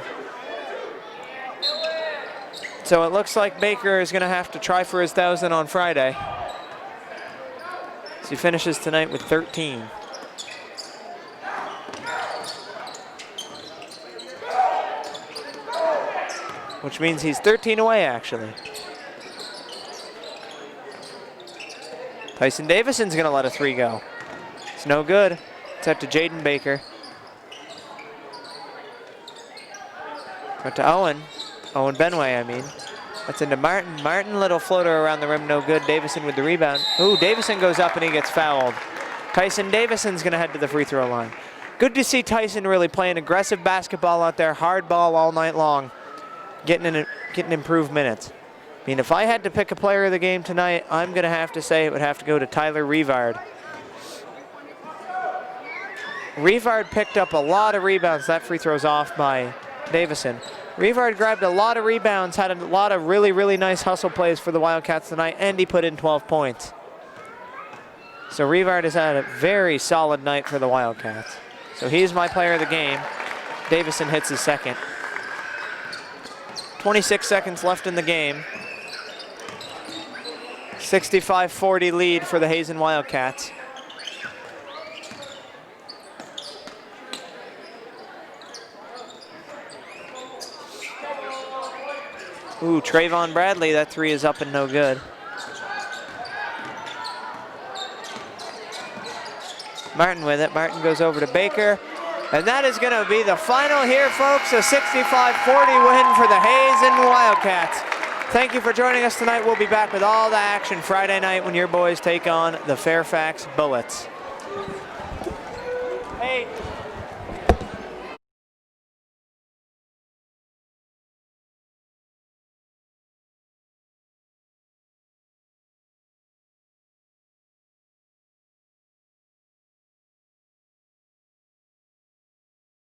So it looks like Baker is going to have to try for his 1,000 on Friday. So he finishes tonight with 13. Which means he's 13 away, actually. Tyson Davison's gonna let a 3 go. It's no good. It's out to Jaden Baker. Out to Owen. Owen Benway, I mean. That's into Martin. Martin, little floater around the rim, no good. Davison with the rebound. Ooh, Davison goes up and he gets fouled. Tyson Davison's gonna head to the free throw line. Good to see Tyson really playing aggressive basketball out there, hard ball all night long, getting improved minutes. I mean, if I had to pick a player of the game tonight, I'm gonna have to say it would have to go to Tyler Revard. Revard picked up a lot of rebounds. That free throw's off by Davison. Revard grabbed a lot of rebounds, had a lot of really, really nice hustle plays for the Wildcats tonight, and he put in 12 points. So Revard has had a very solid night for the Wildcats. So he's my player of the game. Davison hits his second. 26 seconds left in the game. 65-40 lead for the Hazen Wildcats. Ooh, Trayvon Bradley, that 3 is up and no good. Martin with it. Martin goes over to Baker. And that is going to be the final here, folks. A 65-40 win for the Hazen Wildcats. Thank you for joining us tonight. We'll be back with all the action Friday night when your boys take on the Fairfax Bullets. Hey.